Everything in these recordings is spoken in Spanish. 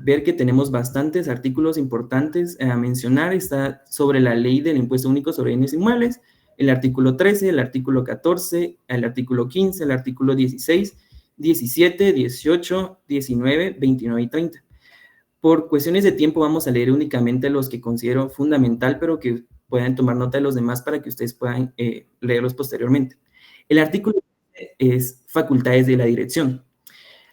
ver que tenemos bastantes artículos importantes a mencionar. Está sobre la ley del impuesto único sobre bienes inmuebles, el artículo 13, el artículo 14, el artículo 15, el artículo 16, 17, 18, 19, 29 y 30. Por cuestiones de tiempo vamos a leer únicamente los que considero fundamental, pero que puedan tomar nota de los demás para que ustedes puedan leerlos posteriormente. El artículo es facultades de la dirección.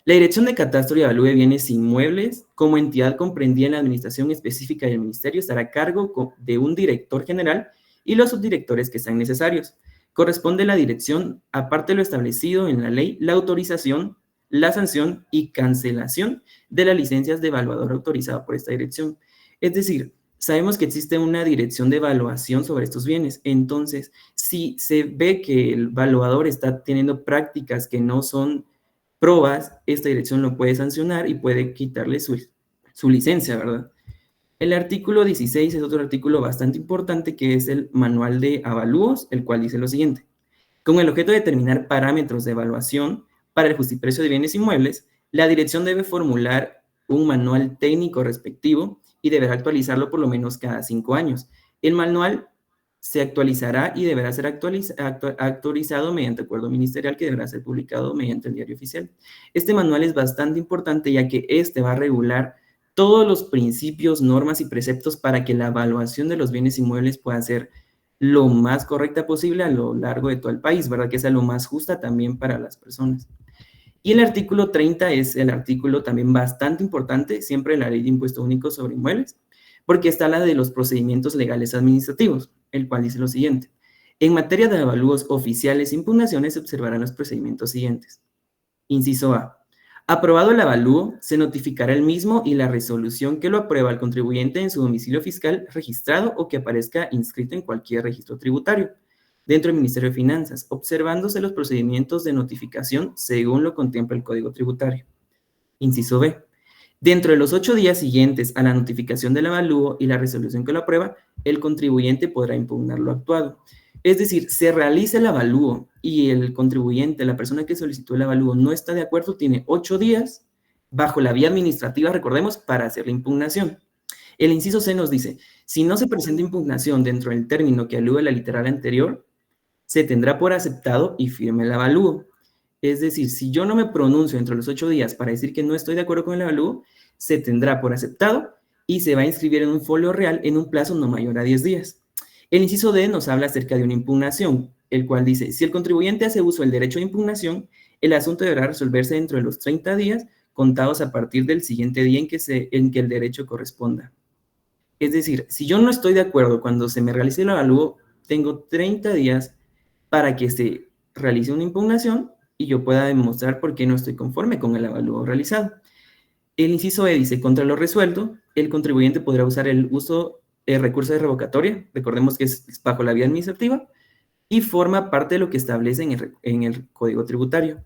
La Dirección de Catastro y Avalúo de Bienes Inmuebles, como entidad comprendida en la administración específica del ministerio, estará a cargo de un director general y los subdirectores que sean necesarios. Corresponde a la dirección, aparte de lo establecido en la ley, la autorización, la sanción y cancelación de las licencias de evaluador autorizado por esta dirección. Es decir, sabemos que existe una dirección de evaluación sobre estos bienes. Entonces, si se ve que el evaluador está teniendo prácticas que no son probas, esta dirección lo puede sancionar y puede quitarle su licencia, ¿verdad? El artículo 16 es otro artículo bastante importante que es el manual de avalúos, el cual dice lo siguiente. Con el objeto de determinar parámetros de evaluación para el justiprecio de bienes inmuebles, la dirección debe formular un manual técnico respectivo y deberá actualizarlo por lo menos cada 5 años. El manual se actualizará y deberá ser actualizado mediante acuerdo ministerial que deberá ser publicado mediante el diario oficial. Este manual es bastante importante ya que este va a regular todos los principios, normas y preceptos para que la evaluación de los bienes inmuebles pueda ser lo más correcta posible a lo largo de todo el país, ¿verdad? Que sea lo más justa también para las personas. Y el artículo 30 es el artículo también bastante importante, siempre en la Ley de Impuesto Único sobre Inmuebles, porque está la de los procedimientos legales administrativos, el cual dice lo siguiente. En materia de avalúos oficiales e impugnaciones se observarán los procedimientos siguientes. Inciso A. Aprobado el avalúo, se notificará el mismo y la resolución que lo aprueba al contribuyente en su domicilio fiscal registrado o que aparezca inscrito en cualquier registro tributario dentro del Ministerio de Finanzas, observándose los procedimientos de notificación según lo contempla el Código Tributario. Inciso B. Dentro de los 8 días siguientes a la notificación del avalúo y la resolución que lo aprueba, el contribuyente podrá impugnar lo actuado. Es decir, se realiza el avalúo y el contribuyente, la persona que solicitó el avalúo, no está de acuerdo, tiene 8 días bajo la vía administrativa, recordemos, para hacer la impugnación. El inciso C nos dice, si no se presenta impugnación dentro del término que alude a la literal anterior, se tendrá por aceptado y firme el avalúo. Es decir, si yo no me pronuncio dentro de los 8 días para decir que no estoy de acuerdo con el avalúo, se tendrá por aceptado y se va a inscribir en un folio real en un plazo no mayor a 10 días. El inciso D nos habla acerca de una impugnación, el cual dice, si el contribuyente hace uso del derecho de impugnación, el asunto deberá resolverse dentro de los 30 días contados a partir del siguiente día en que el derecho corresponda. Es decir, si yo no estoy de acuerdo cuando se me realice el avalúo, tengo 30 días para que se realice una impugnación y yo pueda demostrar por qué no estoy conforme con el avalúo realizado. El inciso E dice, contra lo resuelto, el contribuyente podrá usar el recurso de revocatoria, recordemos que es bajo la vía administrativa, y forma parte de lo que establece en el Código Tributario.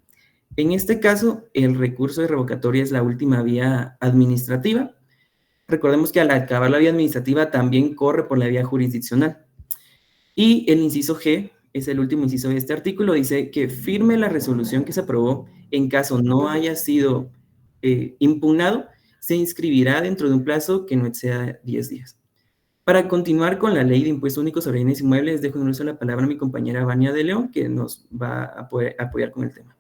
En este caso, el recurso de revocatoria es la última vía administrativa. Recordemos que al acabar la vía administrativa también corre por la vía jurisdiccional. Y el inciso G, es el último inciso de este artículo, dice que firme la resolución que se aprobó en caso no haya sido impugnado, se inscribirá dentro de un plazo que no exceda 10 días. Para continuar con la ley de impuesto único sobre bienes inmuebles, dejo de uso la palabra a mi compañera Vania de León, que nos va a apoyar con el tema.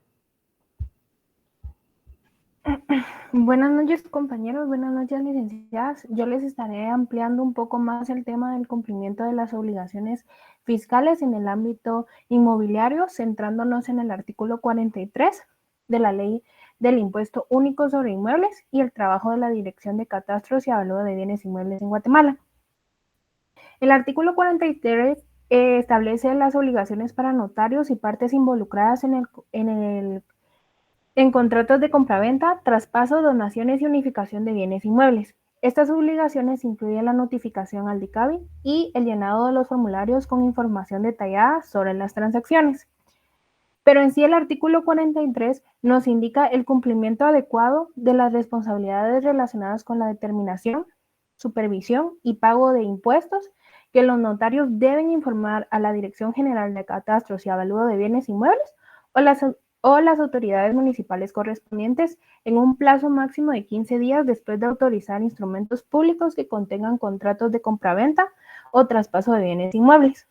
Buenas noches, compañeros, buenas noches, licenciadas. Yo les estaré ampliando un poco más el tema del cumplimiento de las obligaciones fiscales en el ámbito inmobiliario, centrándonos en el artículo 43 de la Ley del Impuesto Único sobre Inmuebles y el trabajo de la Dirección de Catastros y Avalúo de Bienes Inmuebles en Guatemala. El artículo 43 establece las obligaciones para notarios y partes involucradas en contratos de compraventa, traspaso, donaciones y unificación de bienes inmuebles. Estas obligaciones incluyen la notificación al DICABI y el llenado de los formularios con información detallada sobre las transacciones. Pero en sí el artículo 43 nos indica el cumplimiento adecuado de las responsabilidades relacionadas con la determinación, supervisión y pago de impuestos que los notarios deben informar a la Dirección General de Catastros y Avalúo de Bienes Inmuebles o las o las autoridades municipales correspondientes en un plazo máximo de 15 días después de autorizar instrumentos públicos que contengan contratos de compraventa o traspaso de bienes inmuebles.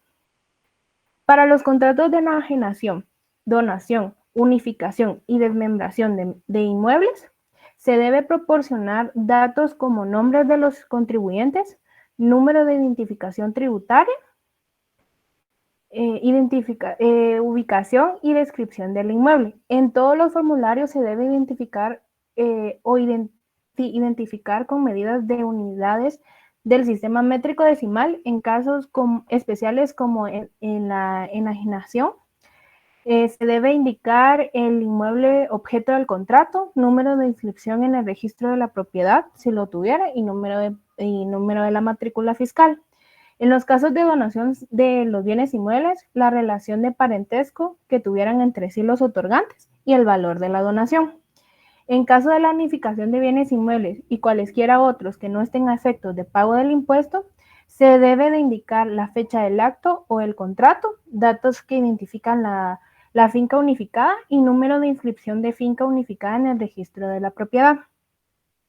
Para los contratos de enajenación, donación, unificación y desmembración de inmuebles, se debe proporcionar datos como nombres de los contribuyentes, número de identificación tributaria, ubicación y descripción del inmueble. En todos los formularios se debe identificar identificar con medidas de unidades del sistema métrico decimal en casos especiales como en la enajenación. Se debe indicar el inmueble objeto del contrato, número de inscripción en el registro de la propiedad, si lo tuviera, y número de la matrícula fiscal. En los casos de donación de los bienes inmuebles, la relación de parentesco que tuvieran entre sí los otorgantes y el valor de la donación. En caso de la unificación de bienes inmuebles y cualesquiera otros que no estén a efectos de pago del impuesto, se debe de indicar la fecha del acto o el contrato, datos que identifican la finca unificada y número de inscripción de finca unificada en el registro de la propiedad.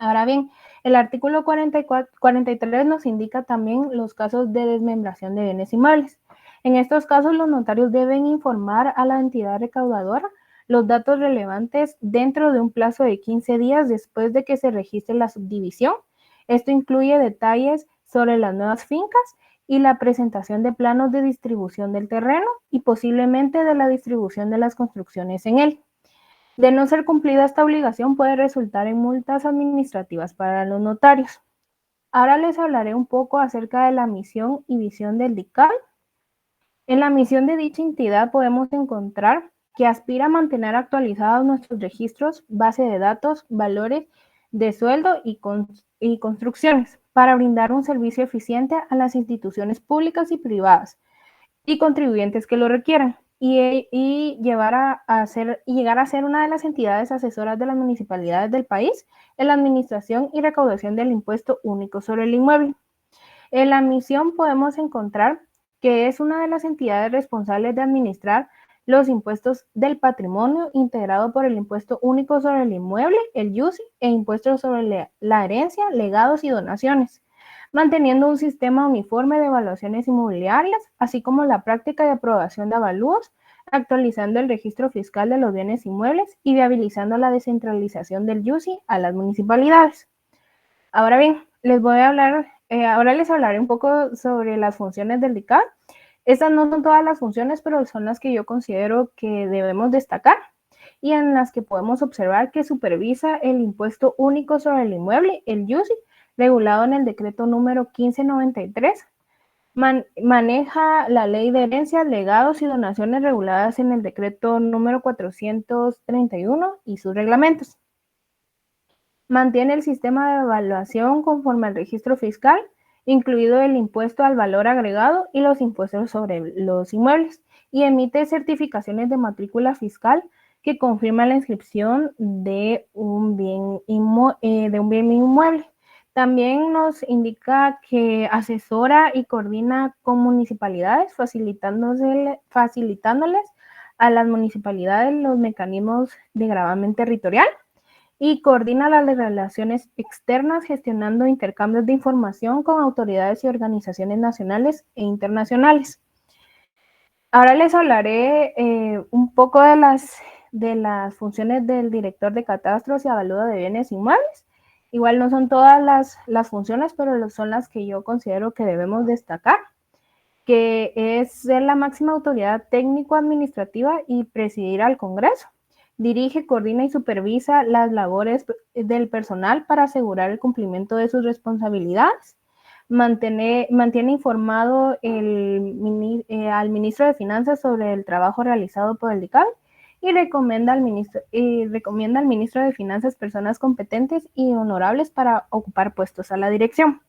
Ahora bien, el artículo 43 nos indica también los casos de desmembración de bienes inmuebles. En estos casos, los notarios deben informar a la entidad recaudadora los datos relevantes dentro de un plazo de 15 días después de que se registre la subdivisión. Esto incluye detalles sobre las nuevas fincas y la presentación de planos de distribución del terreno y posiblemente de la distribución de las construcciones en él. De no ser cumplida esta obligación, puede resultar en multas administrativas para los notarios. Ahora les hablaré un poco acerca de la misión y visión del DICAL. En la misión de dicha entidad podemos encontrar que aspira a mantener actualizados nuestros registros, base de datos, valores de sueldo y construcciones para brindar un servicio eficiente a las instituciones públicas y privadas y contribuyentes que lo requieran y llegar a ser una de las entidades asesoras de las municipalidades del país en la administración y recaudación del impuesto único sobre el inmueble. En la misión podemos encontrar que es una de las entidades responsables de administrar los impuestos del patrimonio integrado por el impuesto único sobre el inmueble, el IUSI, e impuestos sobre la herencia, legados y donaciones, manteniendo un sistema uniforme de evaluaciones inmobiliarias, así como la práctica de aprobación de avalúos, actualizando el registro fiscal de los bienes inmuebles y viabilizando la descentralización del IUSI a las municipalidades. Ahora bien, ahora les hablaré un poco sobre las funciones del DICAL. Estas no son todas las funciones, pero son las que yo considero que debemos destacar y en las que podemos observar que supervisa el impuesto único sobre el inmueble, el IUSI, regulado en el decreto número 1593. Maneja la ley de herencias, legados y donaciones reguladas en el decreto número 431 y sus reglamentos. Mantiene el sistema de evaluación conforme al registro fiscal, incluido el impuesto al valor agregado y los impuestos sobre los inmuebles, y emite certificaciones de matrícula fiscal que confirman la inscripción de un bien inmueble. También nos indica que asesora y coordina con municipalidades, facilitándoles a las municipalidades los mecanismos de gravamen territorial y coordina las relaciones externas gestionando intercambios de información con autoridades y organizaciones nacionales e internacionales. Ahora les hablaré un poco de las funciones del director de catastros y avalúo de bienes inmuebles. Igual no son todas las funciones, pero son las que yo considero que debemos destacar, que es ser la máxima autoridad técnico-administrativa y presidir al Congreso. Dirige, coordina y supervisa las labores del personal para asegurar el cumplimiento de sus responsabilidades. Mantiene informado al ministro de Finanzas sobre el trabajo realizado por el DICAL y recomienda al ministro de Finanzas personas competentes y honorables para ocupar puestos a la dirección.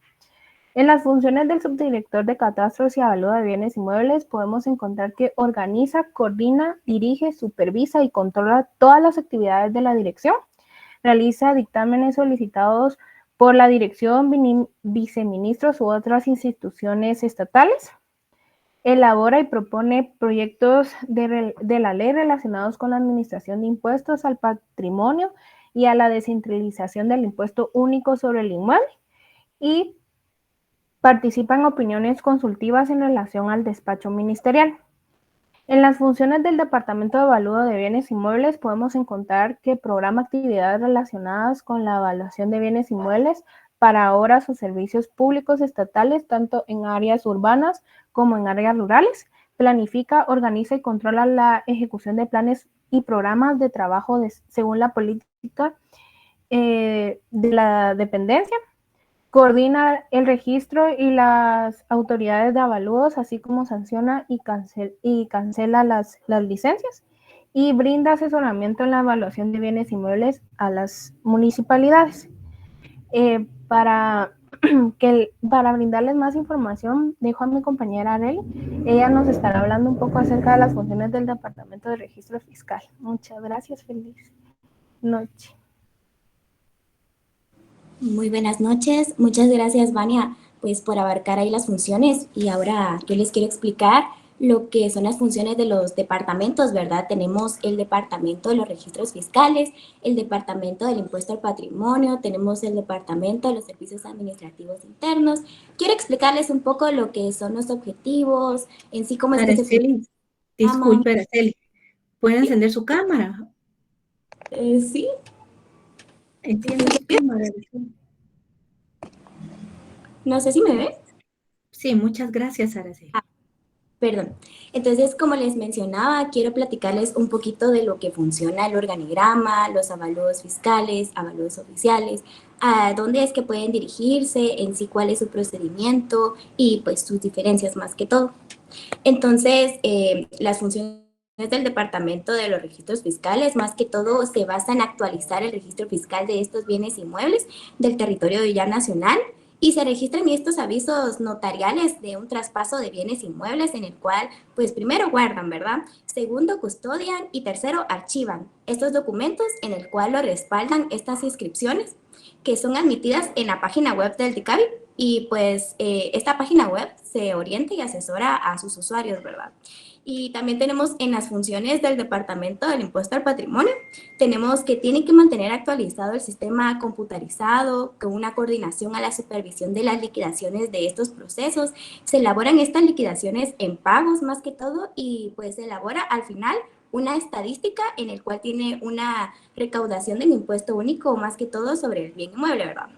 En las funciones del subdirector de catastros y avalúo de bienes inmuebles podemos encontrar que organiza, coordina, dirige, supervisa y controla todas las actividades de la dirección, realiza dictámenes solicitados por la dirección, viceministros u otras instituciones estatales, Elabora y propone proyectos de la ley relacionados con la administración de impuestos al patrimonio y a la descentralización del impuesto único sobre el inmueble y participa en opiniones consultivas en relación al despacho ministerial. En las funciones del Departamento de Evalúo de Bienes Inmuebles podemos encontrar que programa actividades relacionadas con la evaluación de bienes inmuebles para obras o servicios públicos estatales, tanto en áreas urbanas como en áreas rurales. Planifica, organiza y controla la ejecución de planes y programas de trabajo según la política de la dependencia. Coordina el registro y las autoridades de avalúos, así como sanciona y cancela las licencias, y brinda asesoramiento en la evaluación de bienes inmuebles a las municipalidades. Para brindarles más información, dejo a mi compañera Arely. Ella nos estará hablando un poco acerca de las funciones del Departamento de Registro Fiscal. Muchas gracias, feliz noche. Muy buenas noches, muchas gracias Vania pues por abarcar ahí las funciones y ahora yo les quiero explicar lo que son las funciones de los departamentos, ¿verdad? Tenemos el departamento de los registros fiscales, el departamento del impuesto al patrimonio, tenemos el departamento de los servicios administrativos internos. Quiero explicarles un poco lo que son los objetivos, en sí cómo es que se funciona. Disculpe, Araceli, ¿puede encender su cámara? Sí. Enciende su cámara. No sé si me ves. Sí, muchas gracias, Araceli. Perdón. Entonces, como les mencionaba, quiero platicarles un poquito de lo que funciona el organigrama, los avalúos fiscales, avalúos oficiales, a dónde es que pueden dirigirse, en sí cuál es su procedimiento y pues sus diferencias más que todo. Entonces, las funciones del Departamento de los Registros Fiscales, más que todo, se basa en actualizar el registro fiscal de estos bienes inmuebles del territorio ya nacional y se registran estos avisos notariales de un traspaso de bienes inmuebles en el cual, pues primero guardan, ¿verdad? Segundo, custodian y tercero, archivan estos documentos en el cual lo respaldan estas inscripciones que son admitidas en la página web del DICABI y pues esta página web se orienta y asesora a sus usuarios, ¿verdad? Y también tenemos en las funciones del Departamento del Impuesto al Patrimonio, tenemos que tienen que mantener actualizado el sistema computarizado con una coordinación a la supervisión de las liquidaciones de estos procesos. Se elaboran estas liquidaciones en pagos más que todo y pues se elabora al final una estadística en el cual tiene una recaudación del impuesto único más que todo sobre el bien inmueble, ¿verdad?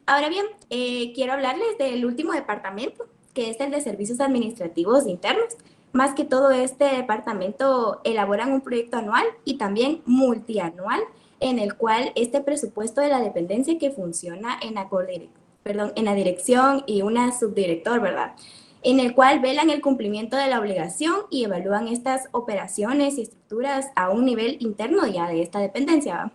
Ahora bien, quiero hablarles del último departamento, que es el de Servicios Administrativos Internos. Más que todo, este departamento elaboran un proyecto anual y también multianual, en el cual este presupuesto de la dependencia que funciona en la dirección y una subdirector, ¿verdad? En el cual velan el cumplimiento de la obligación y evalúan estas operaciones y estructuras a un nivel interno ya de esta dependencia, ¿verdad?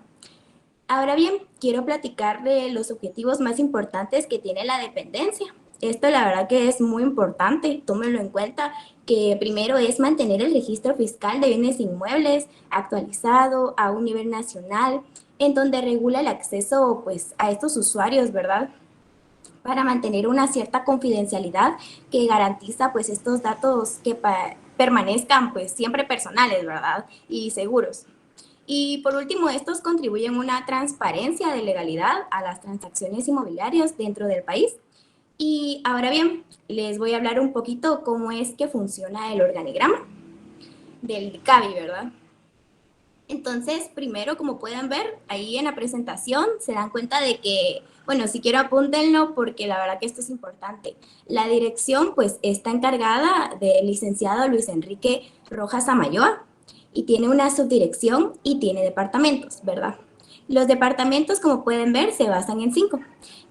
Ahora bien, quiero platicar de los objetivos más importantes que tiene la dependencia. Esto la verdad que es muy importante, tómenlo en cuenta, que primero es mantener el registro fiscal de bienes inmuebles actualizado a un nivel nacional, en donde regula el acceso pues, a estos usuarios, ¿verdad? Para mantener una cierta confidencialidad que garantiza pues estos datos que permanezcan pues siempre personales, ¿verdad? Y seguros. Y por último, estos contribuyen a una transparencia de legalidad a las transacciones inmobiliarias dentro del país. Y ahora bien, les voy a hablar un poquito cómo es que funciona el organigrama del DICABI, ¿verdad? Entonces, primero, como pueden ver, ahí en la presentación se dan cuenta de que, bueno, si quiero apúntenlo porque la verdad que esto es importante. La dirección, pues, está encargada del licenciado Luis Enrique Rojas Amayoa y tiene una subdirección y tiene departamentos, ¿verdad? Los departamentos, como pueden ver, se basan en 5.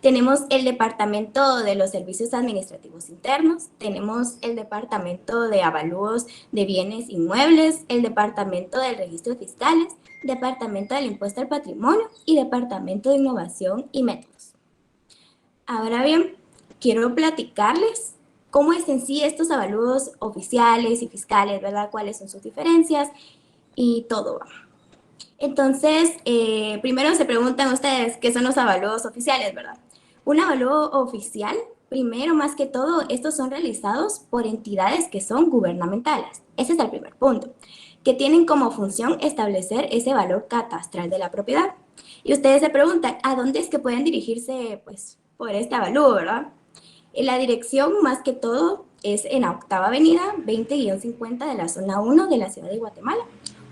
Tenemos el departamento de los servicios administrativos internos, tenemos el departamento de avalúos de bienes inmuebles, el departamento del registro fiscales, departamento del impuesto al patrimonio y departamento de innovación y métodos. Ahora bien, quiero platicarles cómo es en sí estos avalúos oficiales y fiscales, ¿verdad? Cuáles son sus diferencias y todo. Entonces, primero se preguntan ustedes qué son los avalúos oficiales, ¿verdad? Un avalúo oficial Primero, más que todo, estos son realizados por entidades que son gubernamentales. Ese es el primer punto, que tienen como función establecer ese valor catastral de la propiedad. Y ustedes se preguntan, ¿a dónde es que pueden dirigirse pues, por este avalúo, verdad? La dirección, más que todo, es en la Octava Avenida, 20-50 de la zona 1 de la ciudad de Guatemala.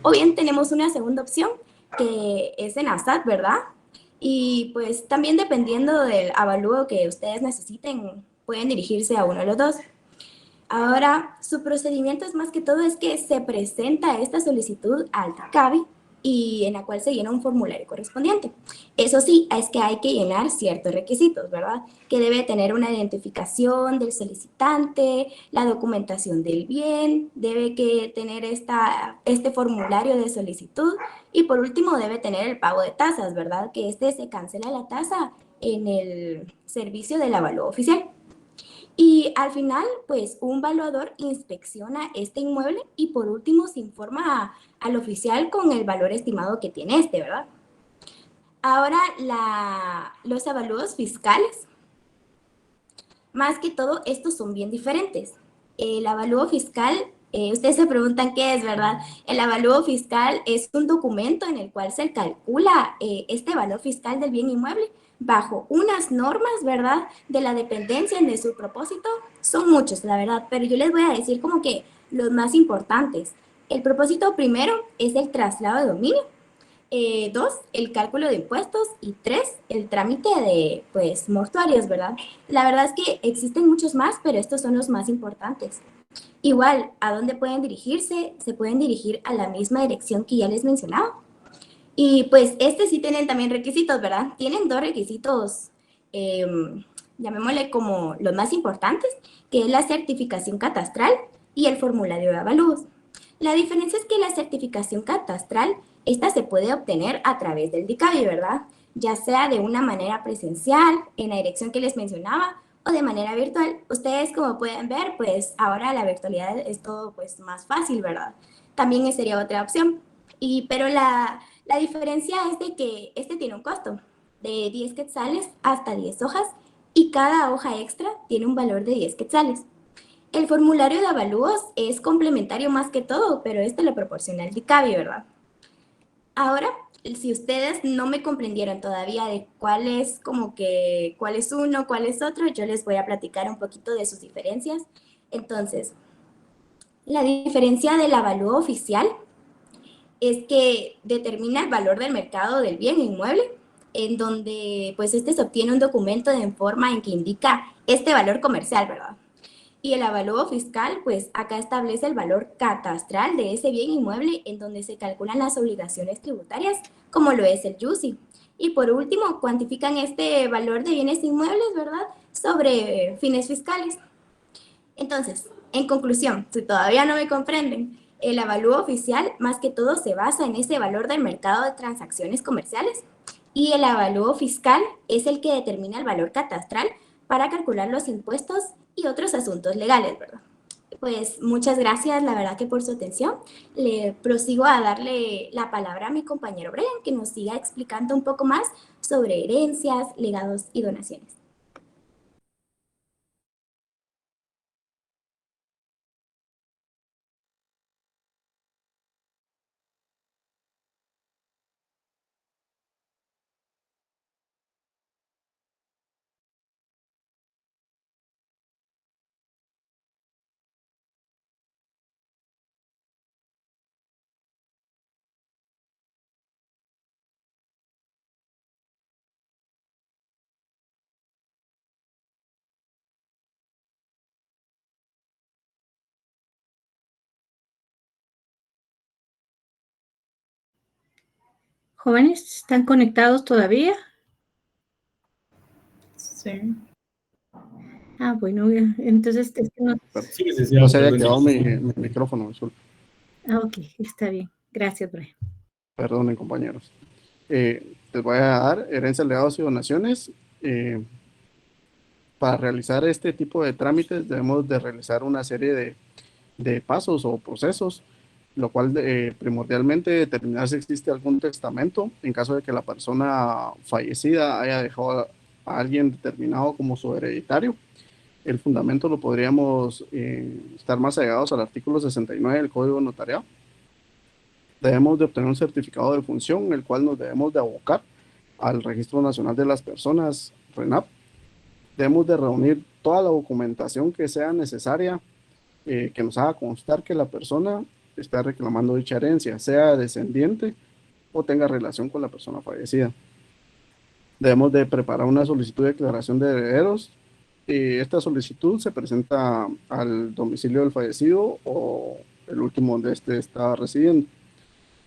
O bien tenemos una segunda opción, que es en ASAT, ¿verdad? Y pues también dependiendo del avalúo que ustedes necesiten, pueden dirigirse a uno de los dos. Ahora, su procedimiento es más que todo es que se presenta esta solicitud al TACABI y en la cual se llena un formulario correspondiente. Eso sí, es que hay que llenar ciertos requisitos, ¿verdad? Que debe tener una identificación del solicitante, la documentación del bien, debe que tener este formulario de solicitud y por último debe tener el pago de tasas, ¿verdad? Que se cancela la tasa en el servicio del avalúo oficial. Y al final, pues un evaluador inspecciona este inmueble y por último se informa al oficial con el valor estimado que tiene ¿verdad? Ahora, los avalúos fiscales, más que todo, estos son bien diferentes. El avalúo fiscal, ustedes se preguntan qué es, ¿verdad? El avalúo fiscal es un documento en el cual se calcula este valor fiscal del bien inmueble bajo unas normas, ¿verdad? De la dependencia de su propósito. Son muchos, la verdad, pero yo les voy a decir como que los más importantes. El propósito primero es el traslado de dominio. 2, el cálculo de impuestos y 3, el trámite de, pues, mortuarios, ¿verdad? La verdad es que existen muchos más, pero estos son los más importantes. Igual, ¿a dónde pueden dirigirse? Se pueden dirigir a la misma dirección que ya les mencionaba. Y pues sí tienen también requisitos, ¿verdad? Tienen 2 requisitos, llamémosle como los más importantes, que es la certificación catastral y el formulario de avalúos. La diferencia es que la certificación catastral, esta se puede obtener a través del DICABI, ¿verdad? Ya sea de una manera presencial, en la dirección que les mencionaba, o de manera virtual. Ustedes, como pueden ver, pues ahora la virtualidad es todo pues más fácil, ¿verdad? También sería otra opción. Pero la diferencia es de que tiene un costo de 10 quetzales hasta 10 hojas y cada hoja extra tiene un valor de 10 quetzales. El formulario de avalúos es complementario más que todo, pero lo proporciona el DICABI, ¿verdad? Ahora, si ustedes no me comprendieron todavía de cuál es uno, cuál es otro, yo les voy a platicar un poquito de sus diferencias. Entonces, la diferencia del avalúo oficial es que determina el valor del mercado del bien inmueble, en donde pues se obtiene un documento de forma en que indica este valor comercial, ¿verdad? Y el avalúo fiscal, pues acá establece el valor catastral de ese bien inmueble en donde se calculan las obligaciones tributarias, como lo es el YUSI. Y por último, cuantifican este valor de bienes inmuebles, ¿verdad? Sobre fines fiscales. Entonces, en conclusión, si todavía no me comprenden, el avalúo oficial más que todo se basa en ese valor del mercado de transacciones comerciales y el avalúo fiscal es el que determina el valor catastral para calcular los impuestos y otros asuntos legales, ¿verdad? Pues muchas gracias, la verdad que por su atención. Le prosigo a darle la palabra a mi compañero Brian, que nos siga explicando un poco más sobre herencias, legados y donaciones. Jóvenes, ¿están conectados todavía? Sí. Ah, bueno, entonces es que no. Sí, no se había quedado mi micrófono, disculpe. Ah, ok, está bien. Gracias, Brian. Perdonen, compañeros. Les voy a dar herencias, legados y donaciones. Para realizar este tipo de trámites debemos de realizar una serie de pasos o procesos, lo cual primordialmente determinar si existe algún testamento en caso de que la persona fallecida haya dejado a alguien determinado como su hereditario. El fundamento lo podríamos estar más allegados al artículo 69 del Código Notarial. Debemos de obtener un certificado de función, el cual nos debemos de abocar al Registro Nacional de las Personas, RENAP. Debemos de reunir toda la documentación que sea necesaria, que nos haga constar que la persona está reclamando dicha herencia, sea descendiente o tenga relación con la persona fallecida. Debemos de preparar una solicitud de declaración de herederos. Esta solicitud se presenta al domicilio del fallecido o el último donde éste está residiendo.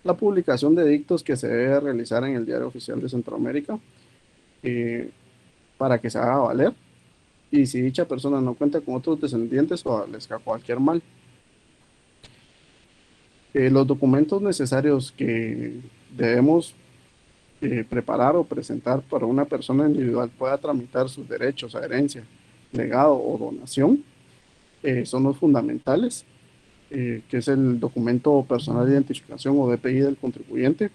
La publicación de edictos que se debe realizar en el Diario Oficial de Centroamérica para que se haga valer, y si dicha persona no cuenta con otros descendientes o les cae cualquier mal. Los documentos necesarios que debemos preparar o presentar para una persona individual pueda tramitar sus derechos a herencia, legado o donación son los fundamentales, que es el documento personal de identificación o DPI del contribuyente.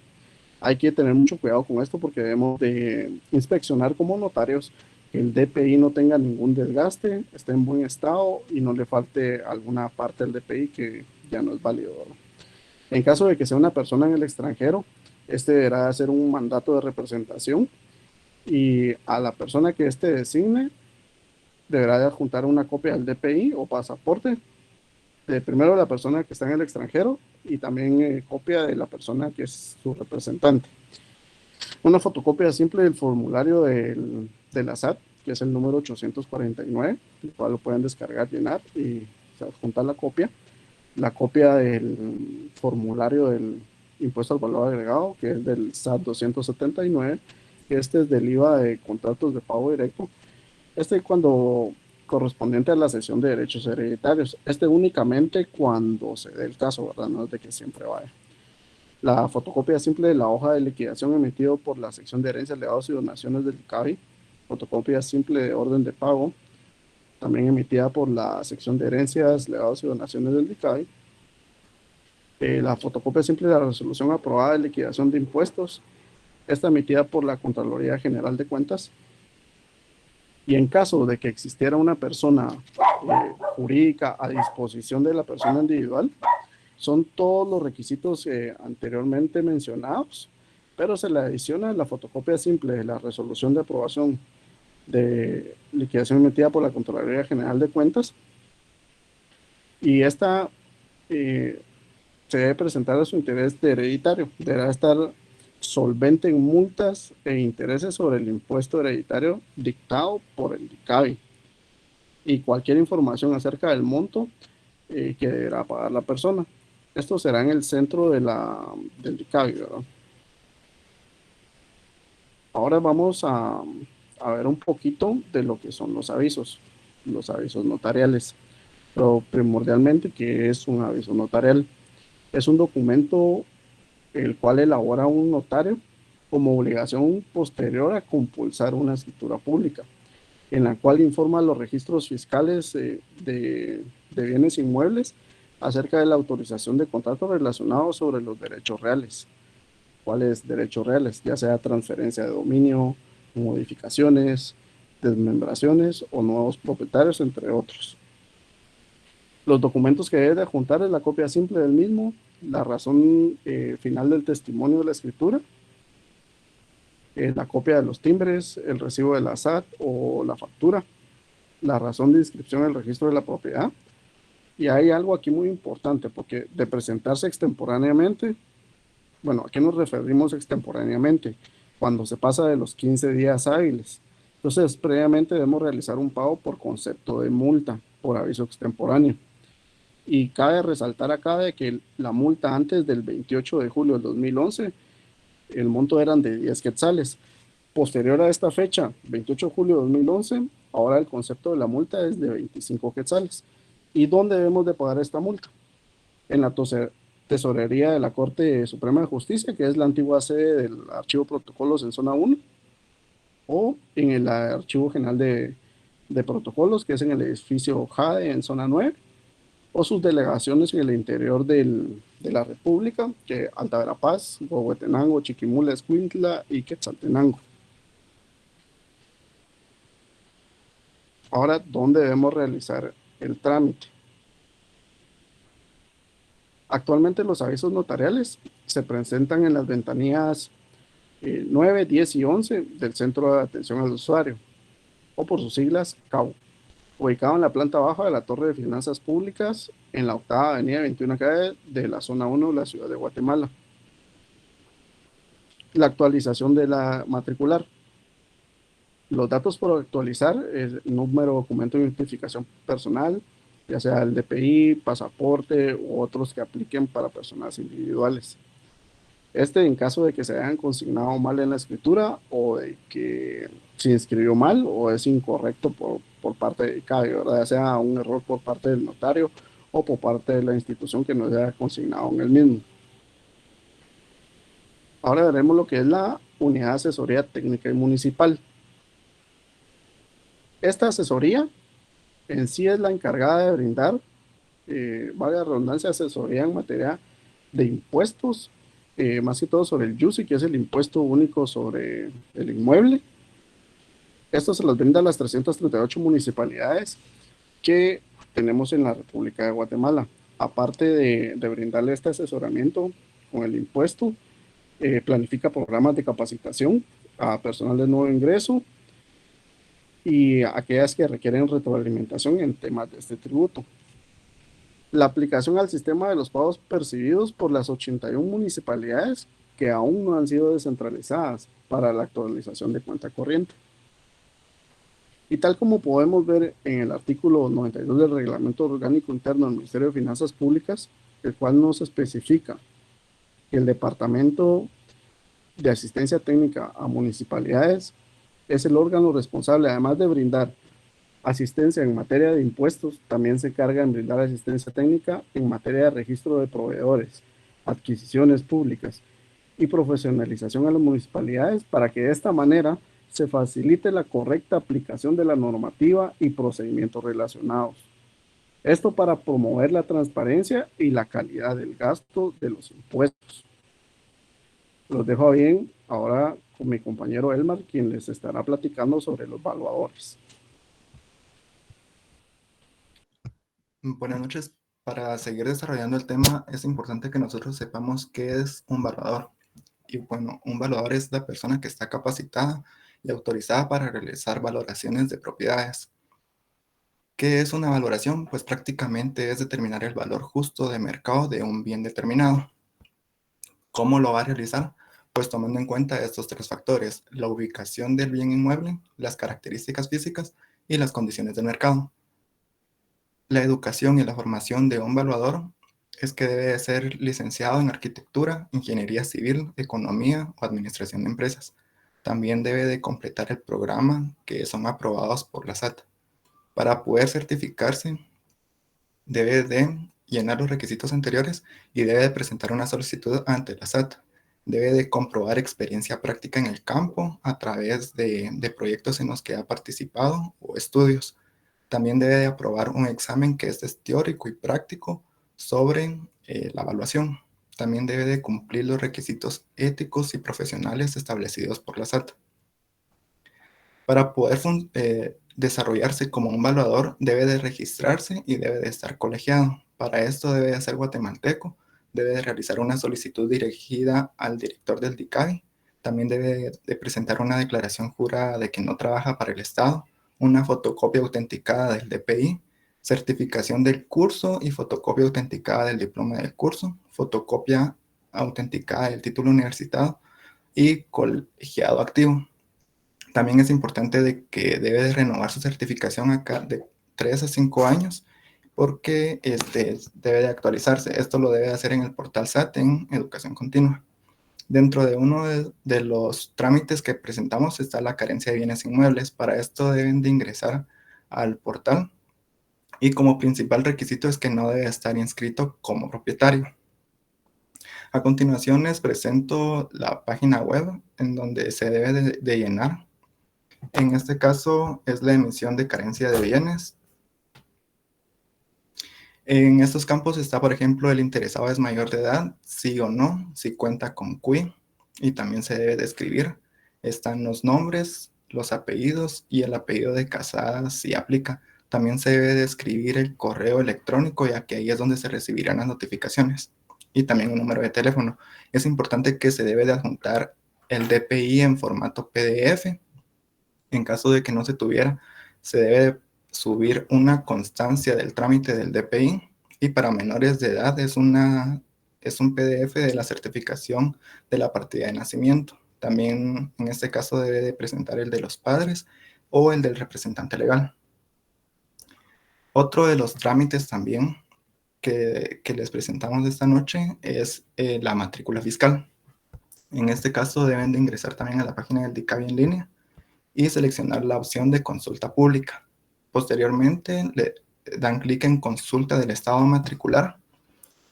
Hay que tener mucho cuidado con esto porque debemos de inspeccionar como notarios que el DPI no tenga ningún desgaste, esté en buen estado y no le falte alguna parte del DPI que ya no es válido, ¿verdad? En caso de que sea una persona en el extranjero, este deberá hacer un mandato de representación y a la persona que este designe deberá de adjuntar una copia del DPI o pasaporte de primero la persona que está en el extranjero y también copia de la persona que es su representante. Una fotocopia simple del formulario de la SAT, que es el número 849, el cual lo pueden descargar, llenar y se adjunta la copia del formulario del impuesto al valor agregado, que es del SAT 279, que este es del IVA de contratos de pago directo. Cuando correspondiente a la cesión de derechos hereditarios. Únicamente cuando se dé el caso, ¿verdad? No es de que siempre vaya. La fotocopia simple de la hoja de liquidación emitido por la sección de herencias, legados y donaciones del ICABI. Fotocopia simple de orden de pago, también emitida por la sección de herencias, legados y donaciones del ICABI. La fotocopia simple de la resolución aprobada de liquidación de impuestos, esta emitida por la Contraloría General de Cuentas. Y en caso de que existiera una persona jurídica a disposición de la persona individual, son todos los requisitos anteriormente mencionados, pero se le adiciona la fotocopia simple de la resolución de aprobación de liquidación emitida por la Contraloría General de Cuentas, y esta se debe presentar a su interés de hereditario, deberá estar solvente en multas e intereses sobre el impuesto hereditario dictado por el ICABI y cualquier información acerca del monto que deberá pagar la persona. Esto será en el centro del ICABI, ¿verdad? Ahora vamos a ver un poquito de lo que son los avisos notariales, pero primordialmente, ¿qué es un aviso notarial? Es un documento el cual elabora un notario como obligación posterior a compulsar una escritura pública, en la cual informa a los registros fiscales de bienes inmuebles acerca de la autorización de contratos relacionados sobre los derechos reales. ¿Cuáles derechos reales? Ya sea transferencia de dominio, modificaciones, desmembraciones o nuevos propietarios, entre otros. Los documentos que debe de adjuntar es la copia simple del mismo, la razón final del testimonio de la escritura, la copia de los timbres, el recibo de la SAT o la factura, la razón de inscripción del registro de la propiedad. Y hay algo aquí muy importante, porque de presentarse extemporáneamente, bueno, ¿a qué nos referimos extemporáneamente? Cuando se pasa de los 15 días hábiles. Entonces, previamente debemos realizar un pago por concepto de multa por aviso extemporáneo. Y cabe resaltar acá de que la multa antes del 28 de julio del 2011, el monto eran de 10 quetzales. Posterior a esta fecha, 28 de julio de 2011, ahora el concepto de la multa es de 25 quetzales. ¿Y dónde debemos de pagar esta multa? En la Tesorería de la Corte Suprema de Justicia, que es la antigua sede del Archivo Protocolos en Zona 1, o en el Archivo General de Protocolos, que es en el edificio JADE en Zona 9, o sus delegaciones en el interior de la República, que Alta Verapaz, Huehuetenango, Chiquimula, Escuintla y Quetzaltenango. Ahora, ¿dónde debemos realizar el trámite? Actualmente los avisos notariales se presentan en las ventanillas 9, 10 y 11 del Centro de Atención al Usuario, o por sus siglas CAU, ubicado en la planta baja de la Torre de Finanzas Públicas, en la octava avenida 21 calle de la zona 1 de la ciudad de Guatemala. La actualización de la matricular. Los datos por actualizar, el número, documento de identificación personal, ya sea el DPI, pasaporte u otros que apliquen para personas individuales. En caso de que se hayan consignado mal en la escritura o de que se inscribió mal o es incorrecto por parte de CABE, ¿verdad? Ya sea un error por parte del notario o por parte de la institución que no se haya consignado en el mismo. Ahora veremos lo que es la Unidad de Asesoría Técnica y Municipal. Esta asesoría en sí es la encargada de brindar, valga la redundancia, asesoría en materia de impuestos, más que todo sobre el YUSI, que es el impuesto único sobre el inmueble. Esto se los brinda a las 338 municipalidades que tenemos en la República de Guatemala. Aparte de brindarle este asesoramiento con el impuesto, planifica programas de capacitación a personal de nuevo ingreso y aquellas que requieren retroalimentación en temas de este tributo. La aplicación al sistema de los pagos percibidos por las 81 municipalidades que aún no han sido descentralizadas para la actualización de cuenta corriente. Y tal como podemos ver en el artículo 92 del Reglamento Orgánico Interno del Ministerio de Finanzas Públicas, el cual nos especifica que el Departamento de Asistencia Técnica a Municipalidades es el órgano responsable, además de brindar asistencia en materia de impuestos, también se encarga en brindar asistencia técnica en materia de registro de proveedores, adquisiciones públicas y profesionalización a las municipalidades para que de esta manera se facilite la correcta aplicación de la normativa y procedimientos relacionados. Esto para promover la transparencia y la calidad del gasto de los impuestos. Los dejo bien ahora con mi compañero Elmar, quien les estará platicando sobre los valuadores. Buenas noches. Para seguir desarrollando el tema, es importante que nosotros sepamos qué es un valuador. Y bueno, un valuador es la persona que está capacitada y autorizada para realizar valoraciones de propiedades. ¿Qué es una valoración? Pues prácticamente es determinar el valor justo de mercado de un bien determinado. ¿Cómo lo va a realizar? Pues tomando en cuenta estos tres factores: la ubicación del bien inmueble, las características físicas y las condiciones del mercado. La educación y la formación de un valuador es que debe ser licenciado en arquitectura, ingeniería civil, economía o administración de empresas. También debe de completar el programa que son aprobados por la SAT. Para poder certificarse, debe de llenar los requisitos anteriores y debe de presentar una solicitud ante la SAT. Debe de comprobar experiencia práctica en el campo a través de proyectos en los que ha participado o estudios. También debe de aprobar un examen que es teórico y práctico sobre la evaluación. También debe de cumplir los requisitos éticos y profesionales establecidos por la SAT. Para poder desarrollarse como un evaluador, debe de registrarse y debe de estar colegiado. Para esto debe de ser guatemalteco, debe de realizar una solicitud dirigida al director del DICABI. También debe de presentar una declaración jurada de que no trabaja para el Estado, una fotocopia autenticada del DPI, certificación del curso y fotocopia autenticada del diploma del curso, fotocopia autenticada del título universitario y colegiado activo. También es importante de que debe de renovar su certificación acá de 3 a 5 años porque debe de actualizarse. Esto lo debe hacer en el portal SAT en Educación Continua. Dentro de uno de los trámites que presentamos está la carencia de bienes inmuebles. Para esto deben de ingresar al portal y como principal requisito es que no debe estar inscrito como propietario. A continuación les presento la página web en donde se debe de llenar. En este caso es la emisión de carencia de bienes. En estos campos está, por ejemplo, el interesado es mayor de edad, sí o no, si cuenta con CUI, y también se debe de escribir. Están los nombres, los apellidos y el apellido de casada si aplica. También se debe de escribir el correo electrónico, ya que ahí es donde se recibirán las notificaciones. Y también un número de teléfono. Es importante que se debe de adjuntar el DPI en formato PDF. En caso de que no se tuviera, se debe subir una constancia del trámite del DPI. Y para menores de edad es un PDF de la certificación de la partida de nacimiento. También en este caso debe de presentar el de los padres o el del representante legal. Otro de los trámites también que les presentamos esta noche es la matrícula fiscal. En este caso deben de ingresar también a la página del DICABI en línea y seleccionar la opción de consulta pública. Posteriormente le dan clic en consulta del estado matricular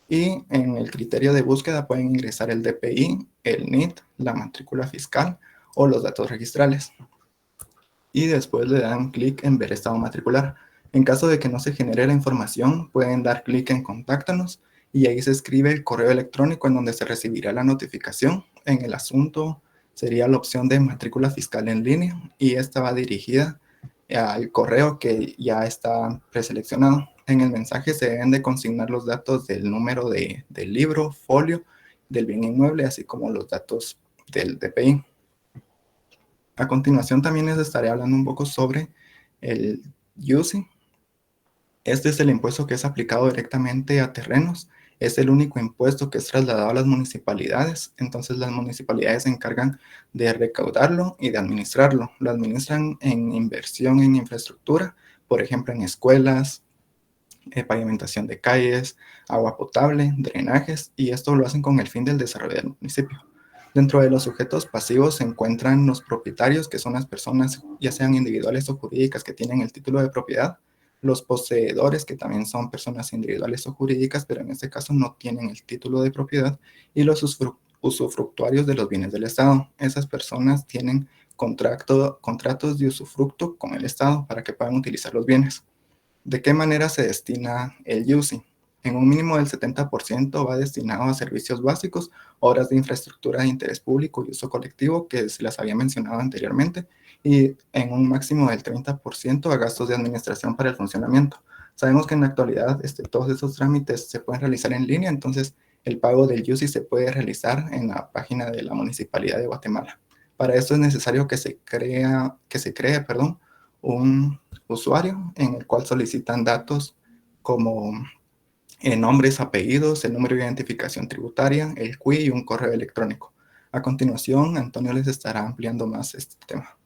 y en el criterio de búsqueda pueden ingresar el DPI, el NIT, la matrícula fiscal o los datos registrales. Y después le dan clic en ver estado matricular. En caso de que no se genere la información, pueden dar clic en contáctanos y ahí se escribe el correo electrónico en donde se recibirá la notificación. En el asunto sería la opción de matrícula fiscal en línea y esta va dirigida al correo que ya está preseleccionado. En el mensaje se deben de consignar los datos del número del libro, folio, del bien inmueble, así como los datos del DPI. A continuación también les estaré hablando un poco sobre el UCI. Este es el impuesto que es aplicado directamente a terrenos. Es el único impuesto que es trasladado a las municipalidades. Entonces las municipalidades se encargan de recaudarlo y de administrarlo. Lo administran en inversión en infraestructura, por ejemplo en escuelas, pavimentación de calles, agua potable, drenajes, y esto lo hacen con el fin del desarrollo del municipio. Dentro de los sujetos pasivos se encuentran los propietarios, que son las personas, ya sean individuales o jurídicas, que tienen el título de propiedad. Los poseedores, que también son personas individuales o jurídicas, pero en este caso no tienen el título de propiedad. Y los usufructuarios de los bienes del Estado. Esas personas tienen contratos de usufructo con el Estado para que puedan utilizar los bienes. ¿De qué manera se destina el UCI? En un mínimo del 70% va destinado a servicios básicos, obras de infraestructura de interés público y uso colectivo, que se las había mencionado anteriormente, y en un máximo del 30% a gastos de administración para el funcionamiento. Sabemos que en la actualidad todos esos trámites se pueden realizar en línea, entonces el pago del UCI se puede realizar en la página de la Municipalidad de Guatemala. Para esto es necesario que se cree un usuario en el cual solicitan datos como nombres, apellidos, el número de identificación tributaria, el CUI y un correo electrónico. A continuación, Antonio les estará ampliando más este tema.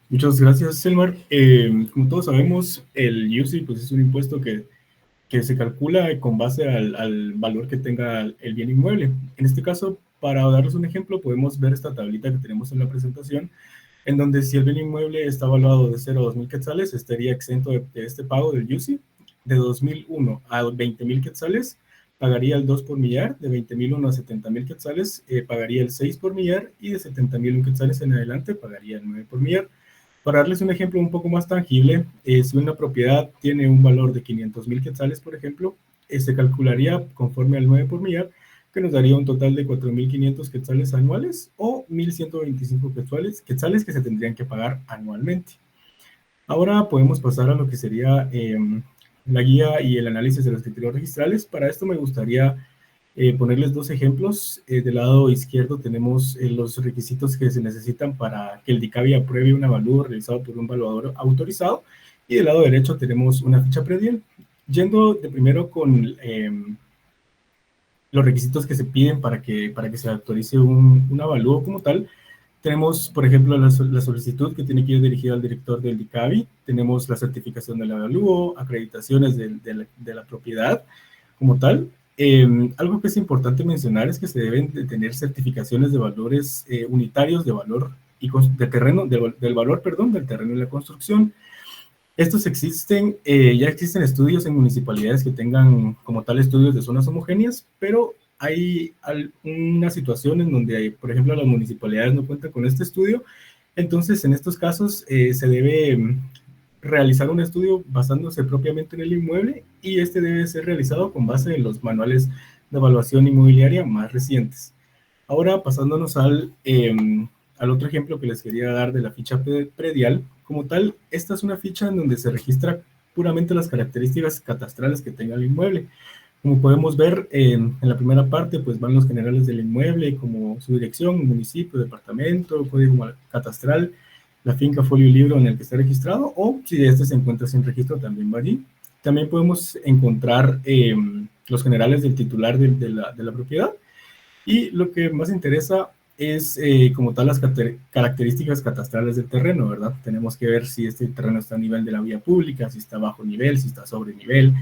Muchas gracias, Selmar. Como todos sabemos, el UCI pues, es un impuesto que se calcula con base al valor que tenga el bien inmueble. En este caso, para darles un ejemplo, podemos ver esta tablita que tenemos en la presentación, en donde si el bien inmueble está evaluado de 0 a 2,000 quetzales, estaría exento de este pago del UCI. De 2,001 a 20,000 quetzales, pagaría el 2 por millar. De 20,001 a 70,000 quetzales, pagaría el 6 por millar. Y de 70,000 quetzales en adelante, pagaría el 9 por millar. Para darles un ejemplo un poco más tangible, si una propiedad tiene un valor de 500,000 quetzales, por ejemplo, se calcularía conforme al 9 por millar, que nos daría un total de 4,500 quetzales anuales o 1,125 quetzales que se tendrían que pagar anualmente. Ahora podemos pasar a lo que sería la guía y el análisis de los criterios registrales. Para esto me gustaría ponerles dos ejemplos. Del lado izquierdo tenemos los requisitos que se necesitan para que el DICABI apruebe un avalúo realizado por un evaluador autorizado, y del lado derecho tenemos una ficha predial. Yendo de primero con los requisitos que se piden para que se autorice un avalúo como tal, tenemos, por ejemplo, la solicitud que tiene que ir dirigida al director del DICABI. Tenemos la certificación del avalúo, acreditaciones de la propiedad como tal. Algo que es importante mencionar es que se deben de tener certificaciones de valores unitarios de valor y del valor del terreno y la construcción. Estos ya existen estudios en municipalidades que tengan como tal estudios de zonas homogéneas, pero hay algunas situaciones en donde, por ejemplo, las municipalidades no cuentan con este estudio. Entonces, en estos casos, se debe realizar un estudio basándose propiamente en el inmueble, y este debe ser realizado con base en los manuales de evaluación inmobiliaria más recientes. Ahora, pasándonos al al otro ejemplo que les quería dar de la ficha predial, como tal, esta es una ficha en donde se registra puramente las características catastrales que tenga el inmueble. Como podemos ver, en la primera parte pues van los generales del inmueble, como su dirección, municipio, departamento, código catastral, la finca, folio y libro en el que está registrado, o si este se encuentra sin registro, también va allí. También podemos encontrar los generales del titular de la propiedad, y lo que más interesa es como tal las características catastrales del terreno, ¿verdad? Tenemos que ver si este terreno está a nivel de la vía pública, si está bajo nivel, si está sobre nivel,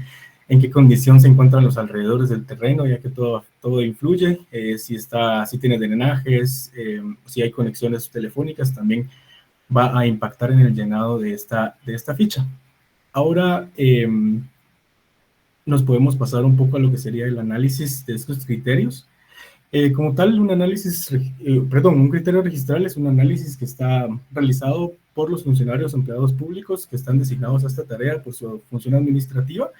en qué condición se encuentran los alrededores del terreno, ya que todo influye, si tiene drenajes, si hay conexiones telefónicas, también va a impactar en el llenado de esta ficha. Ahora nos podemos pasar un poco a lo que sería el análisis de estos criterios. Como tal, un criterio registral es un análisis que está realizado por los funcionarios o empleados públicos que están designados a esta tarea por su función administrativa.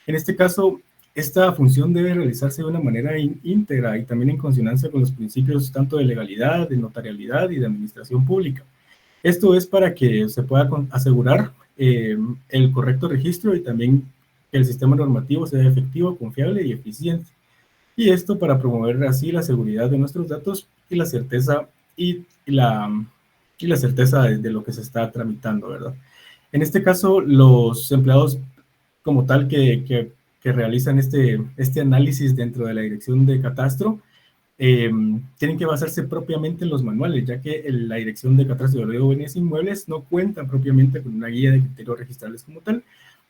En este caso, esta función debe realizarse de una manera íntegra y también en consonancia con los principios tanto de legalidad, de notarialidad y de administración pública. Esto es para que se pueda asegurar el correcto registro y también que el sistema normativo sea efectivo, confiable y eficiente. Y esto para promover así la seguridad de nuestros datos y la certeza la certeza de lo que se está tramitando, ¿verdad? En este caso, los empleados como tal que realizan este análisis dentro de la dirección de catastro tienen que basarse propiamente en los manuales, ya que la dirección de catastro de bienes inmuebles no cuenta propiamente con una guía de criterios registrales como tal,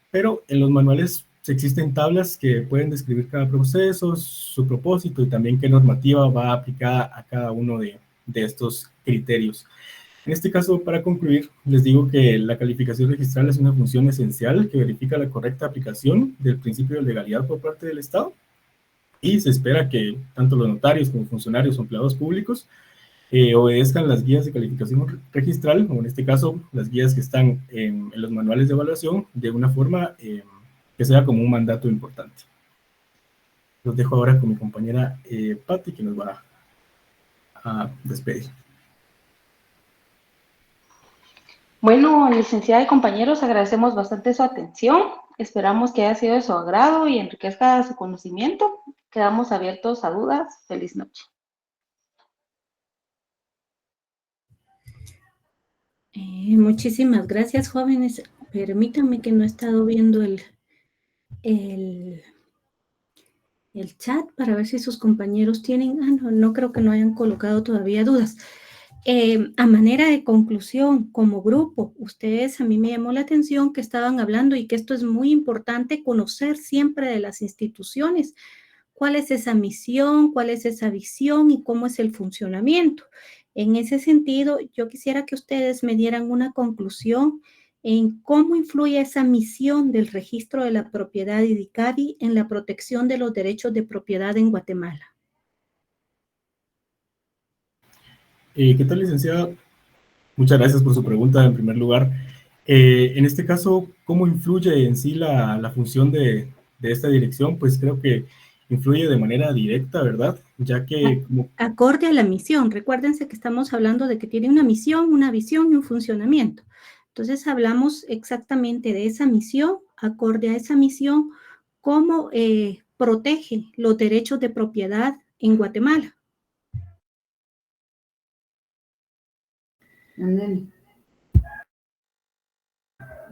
pero en los manuales existen tablas que pueden describir cada proceso, su propósito y también qué normativa va aplicada a cada uno de estos criterios. En este caso, para concluir, les digo que la calificación registral es una función esencial que verifica la correcta aplicación del principio de legalidad por parte del Estado, y se espera que tanto los notarios como funcionarios o empleados públicos obedezcan las guías de calificación registral, o en este caso, las guías que están en los manuales de evaluación, de una forma que sea como un mandato importante. Los dejo ahora con mi compañera Patti, que nos va a despedir. Bueno, licenciada y compañeros, agradecemos bastante su atención. Esperamos que haya sido de su agrado y enriquezca su conocimiento. Quedamos abiertos a dudas. Feliz noche. Muchísimas gracias, jóvenes. Permítanme que no he estado viendo el chat para ver si sus compañeros tienen... no creo que no hayan colocado todavía dudas. A manera de conclusión, como grupo, ustedes, a mí me llamó la atención que estaban hablando y que esto es muy importante, conocer siempre de las instituciones, cuál es esa misión, cuál es esa visión y cómo es el funcionamiento. En ese sentido, yo quisiera que ustedes me dieran una conclusión en cómo influye esa misión del registro de la propiedad IDICADI en la protección de los derechos de propiedad en Guatemala. ¿Qué tal, licenciada? Muchas gracias por su pregunta, en primer lugar. En este caso, ¿cómo influye en sí la función de esta dirección? Pues creo que influye de manera directa, ¿verdad? Ya que... Acorde a la misión. Recuérdense que estamos hablando de que tiene una misión, una visión y un funcionamiento. Entonces, hablamos exactamente de esa misión, acorde a esa misión, cómo protege los derechos de propiedad en Guatemala.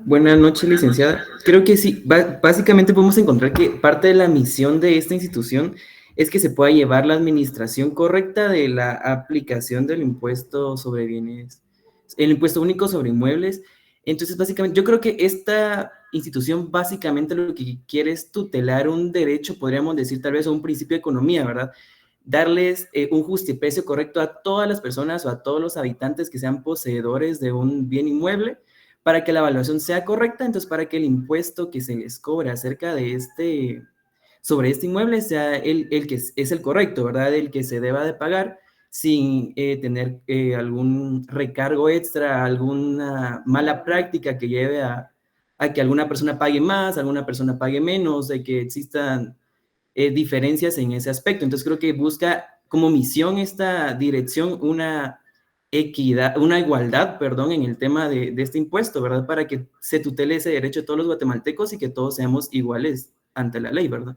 Buenas noches, licenciada. Creo que sí, básicamente podemos encontrar que parte de la misión de esta institución es que se pueda llevar la administración correcta de la aplicación del impuesto sobre bienes, el impuesto único sobre inmuebles. Entonces, básicamente, yo creo que esta institución básicamente lo que quiere es tutelar un derecho, podríamos decir tal vez, o un principio de economía, ¿verdad? Darles un justiprecio correcto a todas las personas o a todos los habitantes que sean poseedores de un bien inmueble, para que la evaluación sea correcta, entonces para que el impuesto que se les cobra acerca de sobre este inmueble sea el que es el correcto, ¿verdad? El que se deba de pagar sin tener algún recargo extra, alguna mala práctica que lleve a que alguna persona pague más, alguna persona pague menos, de que existan diferencias en ese aspecto. Entonces creo que busca como misión esta dirección una equidad, una igualdad, perdón, en el tema de este impuesto, ¿verdad? Para que se tutele ese derecho de todos los guatemaltecos y que todos seamos iguales ante la ley, ¿verdad?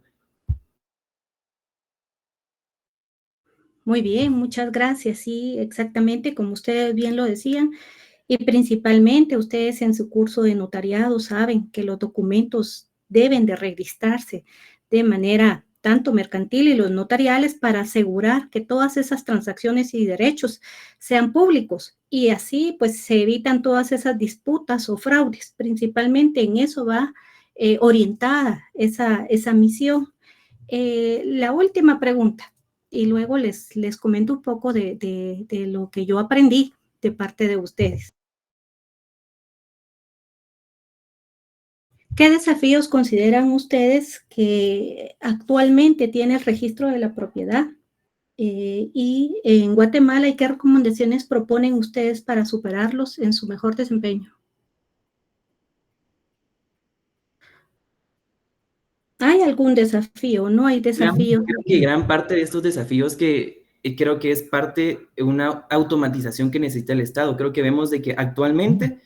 Muy bien, muchas gracias. Sí, exactamente como ustedes bien lo decían. Y principalmente ustedes en su curso de notariado saben que los documentos deben de registrarse de manera tanto mercantil y los notariales para asegurar que todas esas transacciones y derechos sean públicos y así pues se evitan todas esas disputas o fraudes. Principalmente en eso va orientada esa misión. La última pregunta y luego les comento un poco de lo que yo aprendí de parte de ustedes. ¿Qué desafíos consideran ustedes que actualmente tiene el registro de la propiedad? Y en Guatemala, ¿y qué recomendaciones proponen ustedes para superarlos en su mejor desempeño? ¿Hay algún desafío? ¿No hay desafío? Creo que gran parte de estos desafíos que creo que es parte de una automatización que necesita el Estado. Creo que vemos de que actualmente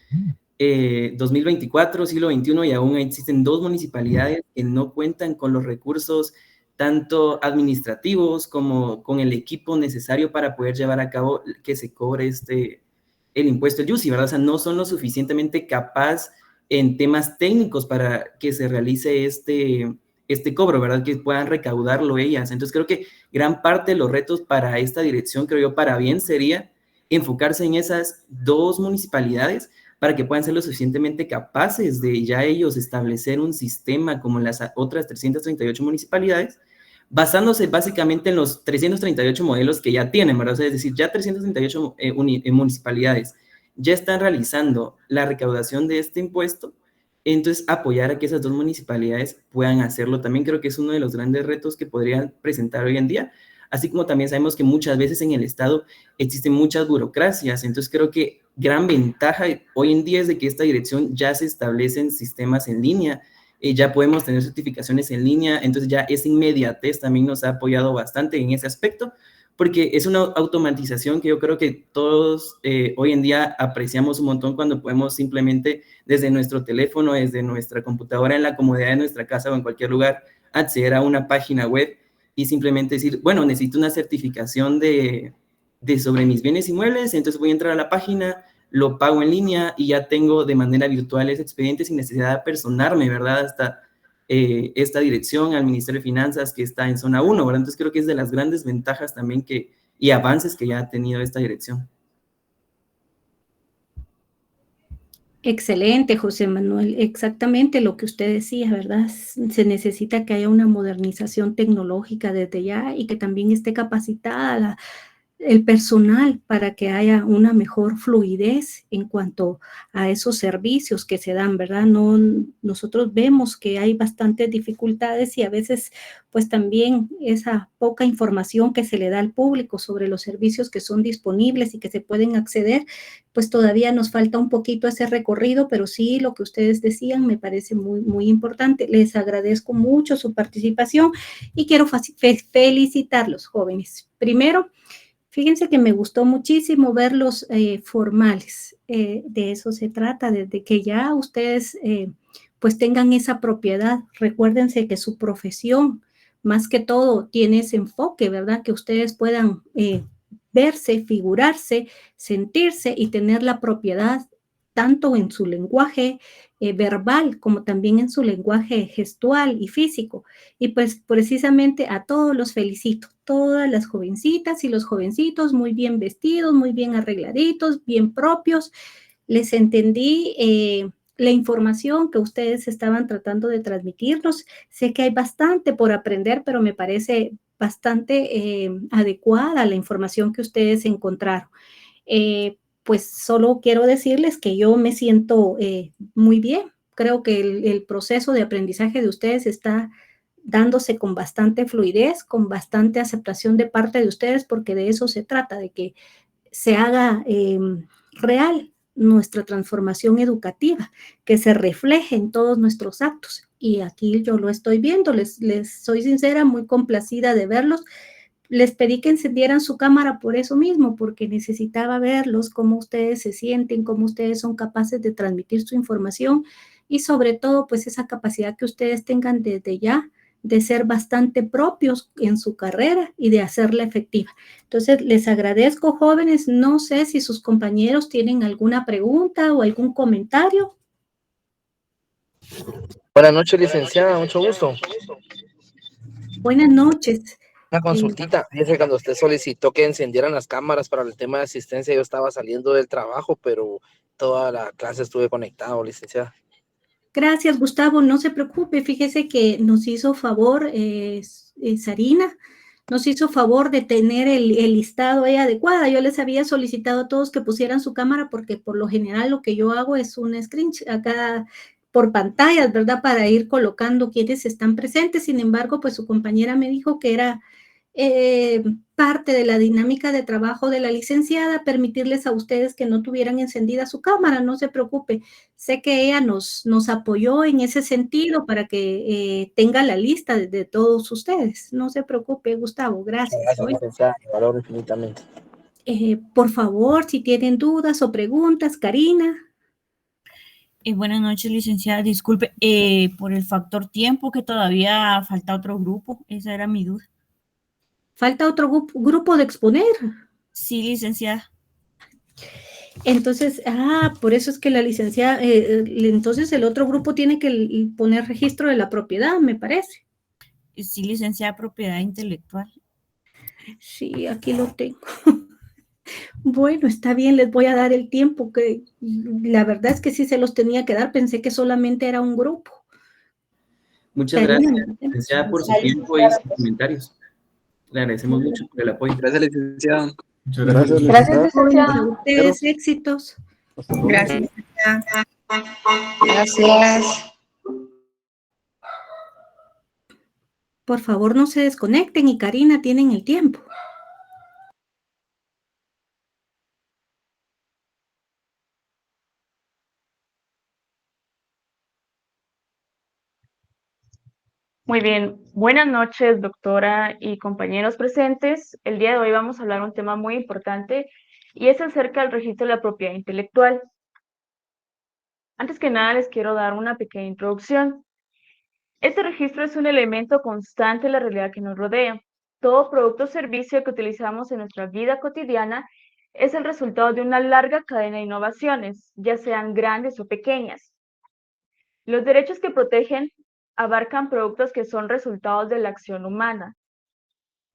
2024, siglo XXI, y aún existen 2 municipalidades que no cuentan con los recursos tanto administrativos como con el equipo necesario para poder llevar a cabo que se cobre el impuesto, el YUSI, ¿verdad? O sea, no son lo suficientemente capaz en temas técnicos para que se realice este cobro, ¿verdad? Que puedan recaudarlo ellas. Entonces, creo que gran parte de los retos para esta dirección, creo yo, para bien sería enfocarse en esas 2 municipalidades para que puedan ser lo suficientemente capaces de ya ellos establecer un sistema como las otras 338 municipalidades, basándose básicamente en los 338 modelos que ya tienen, ¿verdad? O sea, es decir, ya 338 municipalidades ya están realizando la recaudación de este impuesto, entonces apoyar a que esas 2 municipalidades puedan hacerlo también creo que es uno de los grandes retos que podrían presentar hoy en día, así como también sabemos que muchas veces en el Estado existen muchas burocracias, entonces creo que gran ventaja hoy en día es de que esta dirección ya se establecen sistemas en línea, ya podemos tener certificaciones en línea, entonces ya esa inmediatez también nos ha apoyado bastante en ese aspecto, porque es una automatización que yo creo que todos hoy en día apreciamos un montón cuando podemos simplemente desde nuestro teléfono, desde nuestra computadora, en la comodidad de nuestra casa o en cualquier lugar, acceder a una página web y simplemente decir, bueno, necesito una certificación de sobre mis bienes inmuebles, entonces voy a entrar a la página, lo pago en línea y ya tengo de manera virtual ese expediente sin necesidad de apersonarme, ¿verdad? Hasta esta dirección al Ministerio de Finanzas que está en zona 1, ¿verdad? Entonces creo que es de las grandes ventajas también y avances que ya ha tenido esta dirección. Excelente, José Manuel. Exactamente lo que usted decía, ¿verdad? Se necesita que haya una modernización tecnológica desde ya y que también esté capacitada el personal para que haya una mejor fluidez en cuanto a esos servicios que se dan, ¿verdad? Nosotros vemos que hay bastantes dificultades y a veces pues también esa poca información que se le da al público sobre los servicios que son disponibles y que se pueden acceder, pues todavía nos falta un poquito ese recorrido, pero sí lo que ustedes decían me parece muy, muy importante. Les agradezco mucho su participación y quiero felicitarlos, jóvenes. Primero, fíjense que me gustó muchísimo verlos formales. De eso se trata, desde que ya ustedes pues tengan esa propiedad. Recuérdense que su profesión, más que todo, tiene ese enfoque, ¿verdad? Que ustedes puedan verse, figurarse, sentirse y tener la propiedad tanto en su lenguaje verbal como también en su lenguaje gestual y físico. Y pues precisamente a todos los felicito, todas las jovencitas y los jovencitos muy bien vestidos, muy bien arregladitos, bien propios. Les entendí la información que ustedes estaban tratando de transmitirnos. Sé que hay bastante por aprender, pero me parece bastante adecuada la información que ustedes encontraron. Pues solo quiero decirles que yo me siento muy bien. Creo que el proceso de aprendizaje de ustedes está dándose con bastante fluidez, con bastante aceptación de parte de ustedes, porque de eso se trata, de que se haga real nuestra transformación educativa, que se refleje en todos nuestros actos. Y aquí yo lo estoy viendo, les soy sincera, muy complacida de verlos, les pedí que encendieran su cámara por eso mismo, porque necesitaba verlos, cómo ustedes se sienten, cómo ustedes son capaces de transmitir su información y sobre todo, pues esa capacidad que ustedes tengan desde ya de ser bastante propios en su carrera y de hacerla efectiva. Entonces, les agradezco, jóvenes. No sé si sus compañeros tienen alguna pregunta o algún comentario. Buenas noches, licenciada, mucho gusto. Buenas noches. Una consultita, fíjese, cuando usted solicitó que encendieran las cámaras para el tema de asistencia, yo estaba saliendo del trabajo, pero toda la clase estuve conectado, licenciada. Gracias, Gustavo. No se preocupe. Fíjese que nos hizo favor, Sarina, nos hizo favor de tener el listado ahí adecuado. Yo les había solicitado a todos que pusieran su cámara porque por lo general lo que yo hago es un screen acá por pantallas, ¿verdad? Para ir colocando quienes están presentes. Sin embargo, pues su compañera me dijo que era parte de la dinámica de trabajo de la licenciada, permitirles a ustedes que no tuvieran encendida su cámara. No se preocupe. Sé que ella nos apoyó en ese sentido para que tenga la lista de todos ustedes. No se preocupe, Gustavo. Gracias. Gracias, licenciada, lo valoro infinitamente. Por favor, si tienen dudas o preguntas, Karina. Buenas noches, licenciada. Disculpe, por el factor tiempo, que todavía falta otro grupo. Esa era mi duda. ¿Falta otro grupo de exponer? Sí, licenciada. Entonces, por eso es que la licenciada, entonces el otro grupo tiene que poner registro de la propiedad, me parece. Sí, licenciada, propiedad intelectual. Sí, aquí lo tengo. Bueno, está bien, les voy a dar el tiempo, que la verdad es que sí se los tenía que dar, pensé que solamente era un grupo. Muchas gracias, licenciada, por su tiempo y sus comentarios. Le agradecemos mucho por el apoyo. Gracias, licenciada. Muchas Gracias, Gracias, licenciada. licenciada. Ustedes, éxitos. Hasta luego. Gracias. Gracias. Por favor, no se desconecten y Karina tienen el tiempo. Muy bien, buenas noches, doctora y compañeros presentes. El día de hoy vamos a hablar un tema muy importante y es acerca del registro de la propiedad intelectual. Antes que nada, les quiero dar una pequeña introducción. Este registro es un elemento constante de la realidad que nos rodea. Todo producto o servicio que utilizamos en nuestra vida cotidiana es el resultado de una larga cadena de innovaciones, ya sean grandes o pequeñas. Los derechos que protegen abarcan productos que son resultados de la acción humana.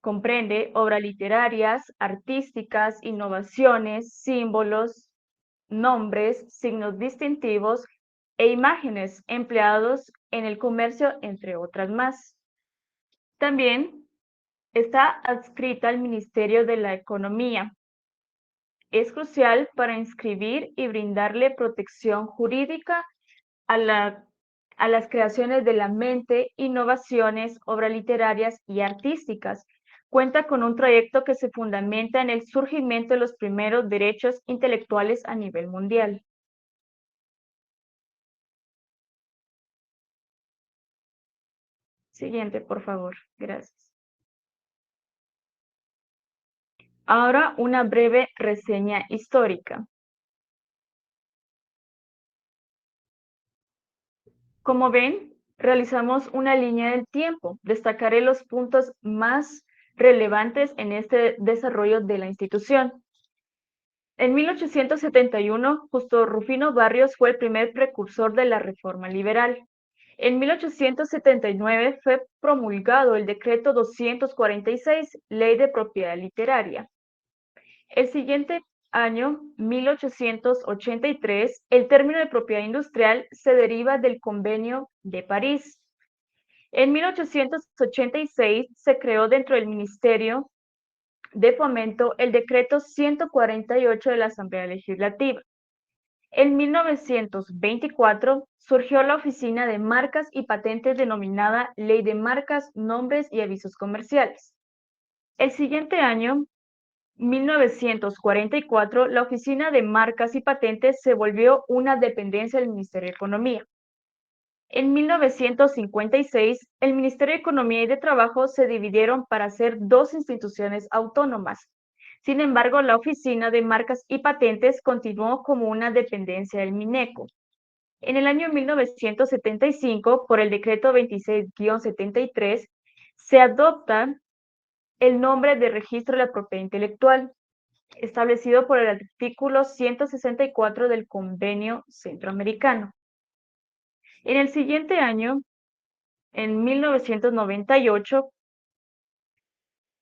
Comprende obras literarias, artísticas, innovaciones, símbolos, nombres, signos distintivos e imágenes empleados en el comercio, entre otras más. También está adscrita al Ministerio de la Economía. Es crucial para inscribir y brindarle protección jurídica a las creaciones de la mente, innovaciones, obras literarias y artísticas. Cuenta con un trayecto que se fundamenta en el surgimiento de los primeros derechos intelectuales a nivel mundial. Siguiente, por favor. Gracias. Ahora una breve reseña histórica. Como ven, realizamos una línea del tiempo. Destacaré los puntos más relevantes en este desarrollo de la institución. En 1871, Justo Rufino Barrios fue el primer precursor de la reforma liberal. En 1879 fue promulgado el Decreto 246, Ley de Propiedad Literaria. El siguiente año, 1883, el término de propiedad industrial se deriva del Convenio de París. En 1886 se creó dentro del Ministerio de Fomento el Decreto 148 de la Asamblea Legislativa. En 1924 surgió la Oficina de Marcas y Patentes denominada Ley de Marcas, Nombres y Avisos Comerciales. El siguiente año, 1944, la Oficina de Marcas y Patentes se volvió una dependencia del Ministerio de Economía. En 1956, el Ministerio de Economía y de Trabajo se dividieron para ser dos instituciones autónomas. Sin embargo, la Oficina de Marcas y Patentes continuó como una dependencia del MINECO. En el año 1975, por el decreto 26-73, se adopta el nombre de Registro de la Propiedad Intelectual, establecido por el artículo 164 del Convenio Centroamericano. En el siguiente año, en 1998,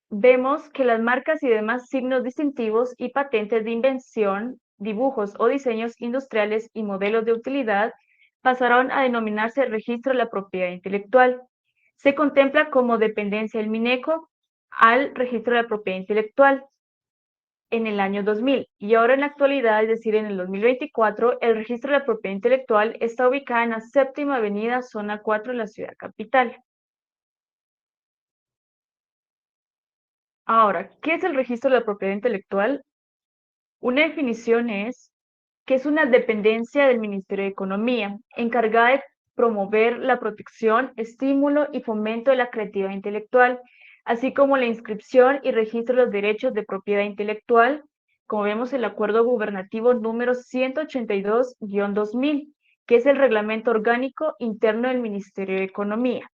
vemos que las marcas y demás signos distintivos y patentes de invención, dibujos o diseños industriales y modelos de utilidad pasaron a denominarse Registro de la Propiedad Intelectual. Se contempla como dependencia del MINECO al Registro de la Propiedad Intelectual en el año 2000, y ahora en la actualidad, es decir, en el 2024, el Registro de la Propiedad Intelectual está ubicado en la 7ª Avenida, zona 4 de la ciudad capital. Ahora, ¿qué es el Registro de la Propiedad Intelectual? Una definición es que es una dependencia del Ministerio de Economía, encargada de promover la protección, estímulo y fomento de la creatividad intelectual, así como la inscripción y registro de los derechos de propiedad intelectual, como vemos en el Acuerdo Gubernativo número 182-2000, que es el Reglamento Orgánico Interno del Ministerio de Economía.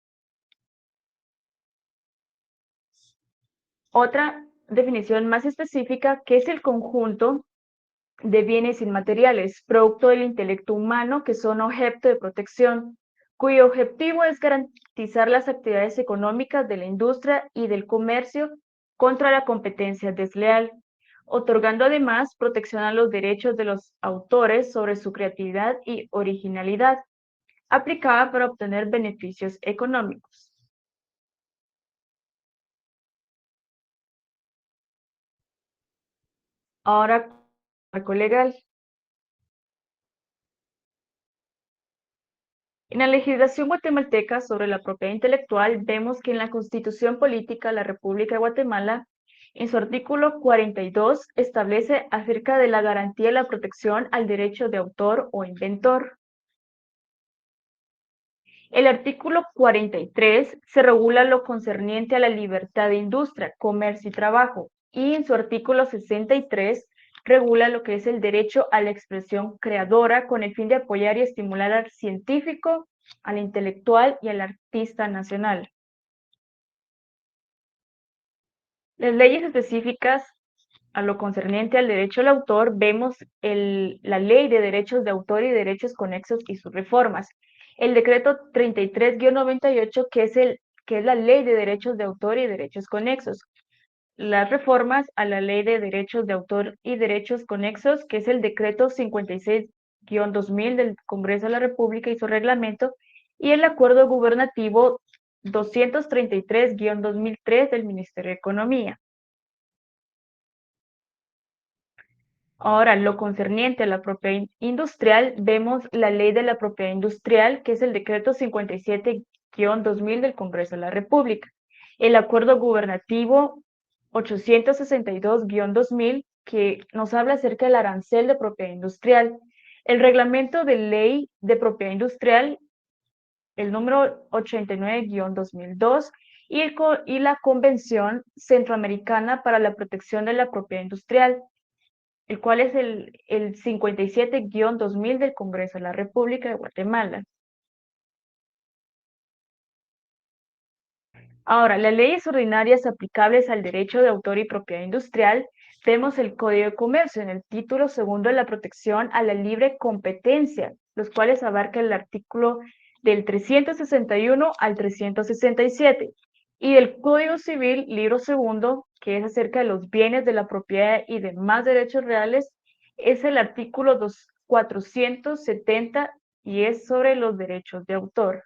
Otra definición más específica, que es el conjunto de bienes inmateriales, producto del intelecto humano, que son objeto de protección, cuyo objetivo es garantizar las actividades económicas de la industria y del comercio contra la competencia desleal, otorgando además protección a los derechos de los autores sobre su creatividad y originalidad, aplicada para obtener beneficios económicos. Ahora, marco legal. En la legislación guatemalteca sobre la propiedad intelectual, vemos que en la Constitución Política de la República de Guatemala, en su artículo 42, establece acerca de la garantía de la protección al derecho de autor o inventor. El artículo 43 se regula lo concerniente a la libertad de industria, comercio y trabajo, y en su artículo 63 regula lo que es el derecho a la expresión creadora con el fin de apoyar y estimular al científico, al intelectual y al artista nacional. Las leyes específicas a lo concerniente al derecho al autor, vemos la Ley de Derechos de Autor y Derechos Conexos y sus reformas. El decreto 33-98, que es la Ley de Derechos de Autor y Derechos Conexos. Las reformas a la Ley de Derechos de Autor y Derechos Conexos, que es el decreto 56-2000 del Congreso de la República y su reglamento, y el acuerdo gubernativo 233-2003 del Ministerio de Economía. Ahora, lo concerniente a la propiedad industrial, vemos la Ley de la Propiedad Industrial, que es el decreto 57-2000 del Congreso de la República. El acuerdo gubernativo 862-2000, que nos habla acerca del arancel de propiedad industrial. El reglamento de ley de propiedad industrial, el número 89-2002, y la Convención Centroamericana para la Protección de la Propiedad Industrial, el cual es el 57-2000 del Congreso de la República de Guatemala. Ahora, las leyes ordinarias aplicables al derecho de autor y propiedad industrial, vemos el Código de Comercio en el título segundo de la protección a la libre competencia, los cuales abarca el artículo del 361 al 367, y del Código Civil, libro segundo, que es acerca de los bienes de la propiedad y demás derechos reales, es el artículo 470 y es sobre los derechos de autor.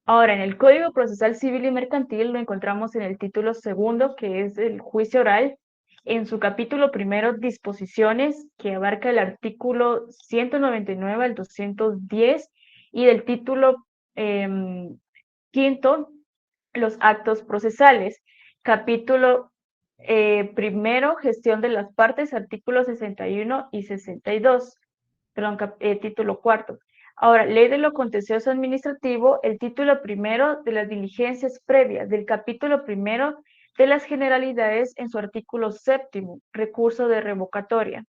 Ahora, en el Código Procesal Civil y Mercantil lo encontramos en el título segundo, que es el juicio oral, en su capítulo primero, disposiciones, que abarca el artículo 199 al 210, y del título quinto, los actos procesales. Capítulo primero, gestión de las partes, artículos 61 y 62. título cuarto. Ahora, ley de lo contencioso administrativo, el título primero de las diligencias previas del capítulo primero de las generalidades en su artículo séptimo, recurso de revocatoria.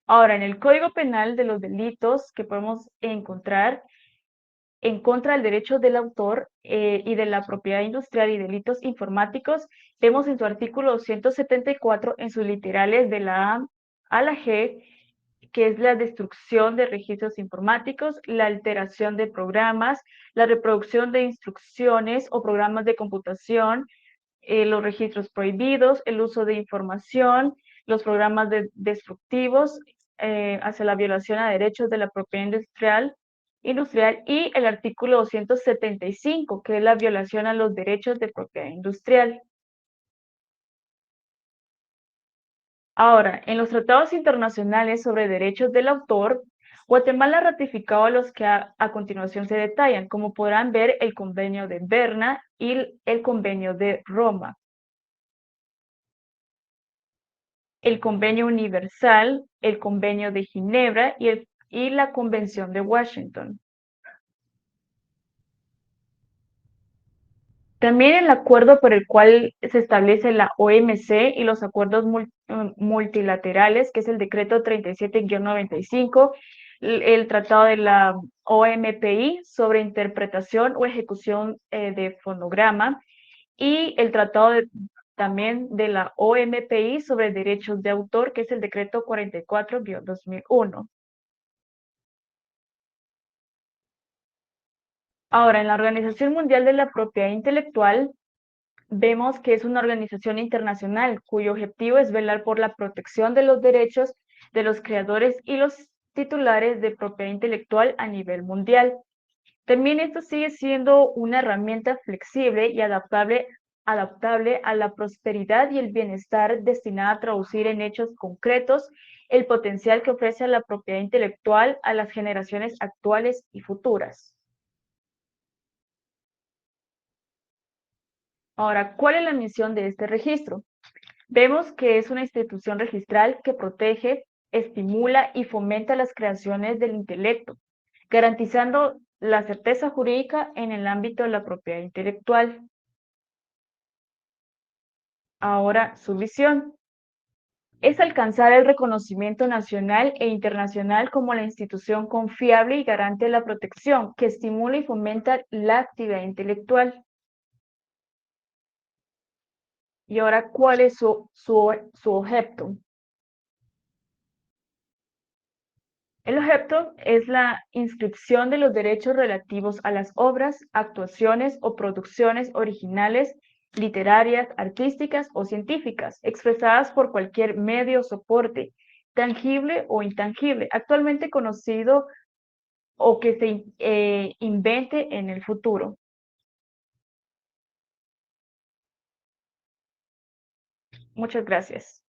Ahora, en el Código Penal de los delitos que podemos encontrar en contra del derecho del autor y de la propiedad industrial y delitos informáticos, vemos en su artículo 274, en sus literales de la A a la G, que es la destrucción de registros informáticos, la alteración de programas, la reproducción de instrucciones o programas de computación, los registros prohibidos, el uso de información, los programas destructivos hacia la violación a derechos de la propiedad industrial y el artículo 275, que es la violación a los derechos de propiedad industrial. Ahora, en los tratados internacionales sobre derechos del autor, Guatemala ha ratificado los que a continuación se detallan, como podrán ver el Convenio de Berna y el Convenio de Roma, el Convenio Universal, el Convenio de Ginebra y la Convención de Washington. También el acuerdo por el cual se establece la OMC y los acuerdos multilaterales, que es el decreto 37-95, el tratado de la OMPI sobre interpretación o ejecución de fonograma, y el tratado también de la OMPI sobre derechos de autor, que es el decreto 44-2001. Ahora, en la Organización Mundial de la Propiedad Intelectual, vemos que es una organización internacional cuyo objetivo es velar por la protección de los derechos de los creadores y los titulares de propiedad intelectual a nivel mundial. También esto sigue siendo una herramienta flexible y adaptable a la prosperidad y el bienestar, destinada a traducir en hechos concretos el potencial que ofrece la propiedad intelectual a las generaciones actuales y futuras. Ahora, ¿cuál es la misión de este registro? Vemos que es una institución registral que protege, estimula y fomenta las creaciones del intelecto, garantizando la certeza jurídica en el ámbito de la propiedad intelectual. Ahora, su visión es alcanzar el reconocimiento nacional e internacional como la institución confiable y garante de la protección, que estimula y fomenta la actividad intelectual. Y ahora, ¿cuál es su objeto? El objeto es la inscripción de los derechos relativos a las obras, actuaciones o producciones originales, literarias, artísticas o científicas, expresadas por cualquier medio o soporte, tangible o intangible, actualmente conocido o que se invente en el futuro. Muchas gracias.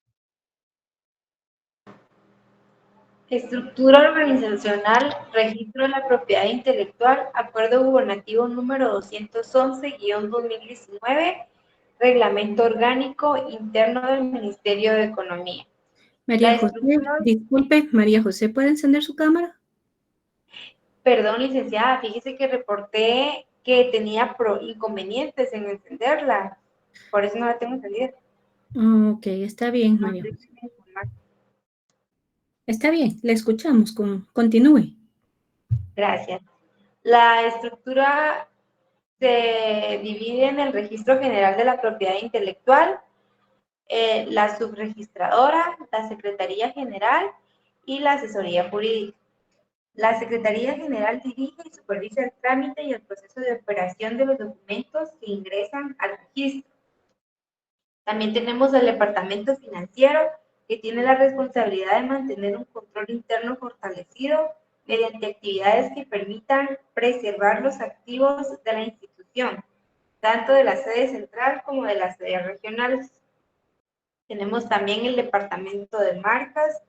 Estructura organizacional, registro de la propiedad intelectual, acuerdo gubernativo número 211-2019, reglamento orgánico interno del Ministerio de Economía. María José, disculpe, María José, ¿puede encender su cámara? Perdón, licenciada, fíjese que reporté que tenía inconvenientes en encenderla, por eso no la tengo encendida. Ok, está bien, María José. Está bien, le escuchamos, continúe. Gracias. La estructura se divide en el Registro General de la Propiedad Intelectual, la subregistradora, la Secretaría General y la Asesoría Jurídica. La Secretaría General dirige y supervisa el trámite y el proceso de operación de los documentos que ingresan al registro. También tenemos el Departamento Financiero, que tiene la responsabilidad de mantener un control interno fortalecido mediante actividades que permitan preservar los activos de la institución, tanto de la sede central como de las sedes regionales. Tenemos también el Departamento de Marcas,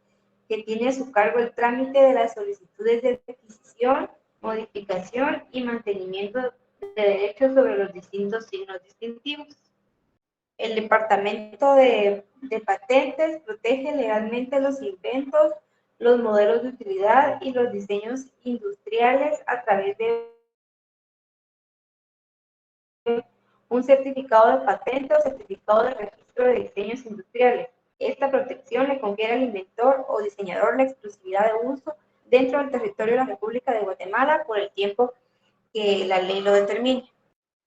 que tiene a su cargo el trámite de las solicitudes de adquisición, modificación y mantenimiento de derechos sobre los distintos signos distintivos. El Departamento de Patentes protege legalmente los inventos, los modelos de utilidad y los diseños industriales a través de un certificado de patente o certificado de registro de diseños industriales. Esta protección le confiere al inventor o diseñador la exclusividad de uso dentro del territorio de la República de Guatemala por el tiempo que la ley lo determine.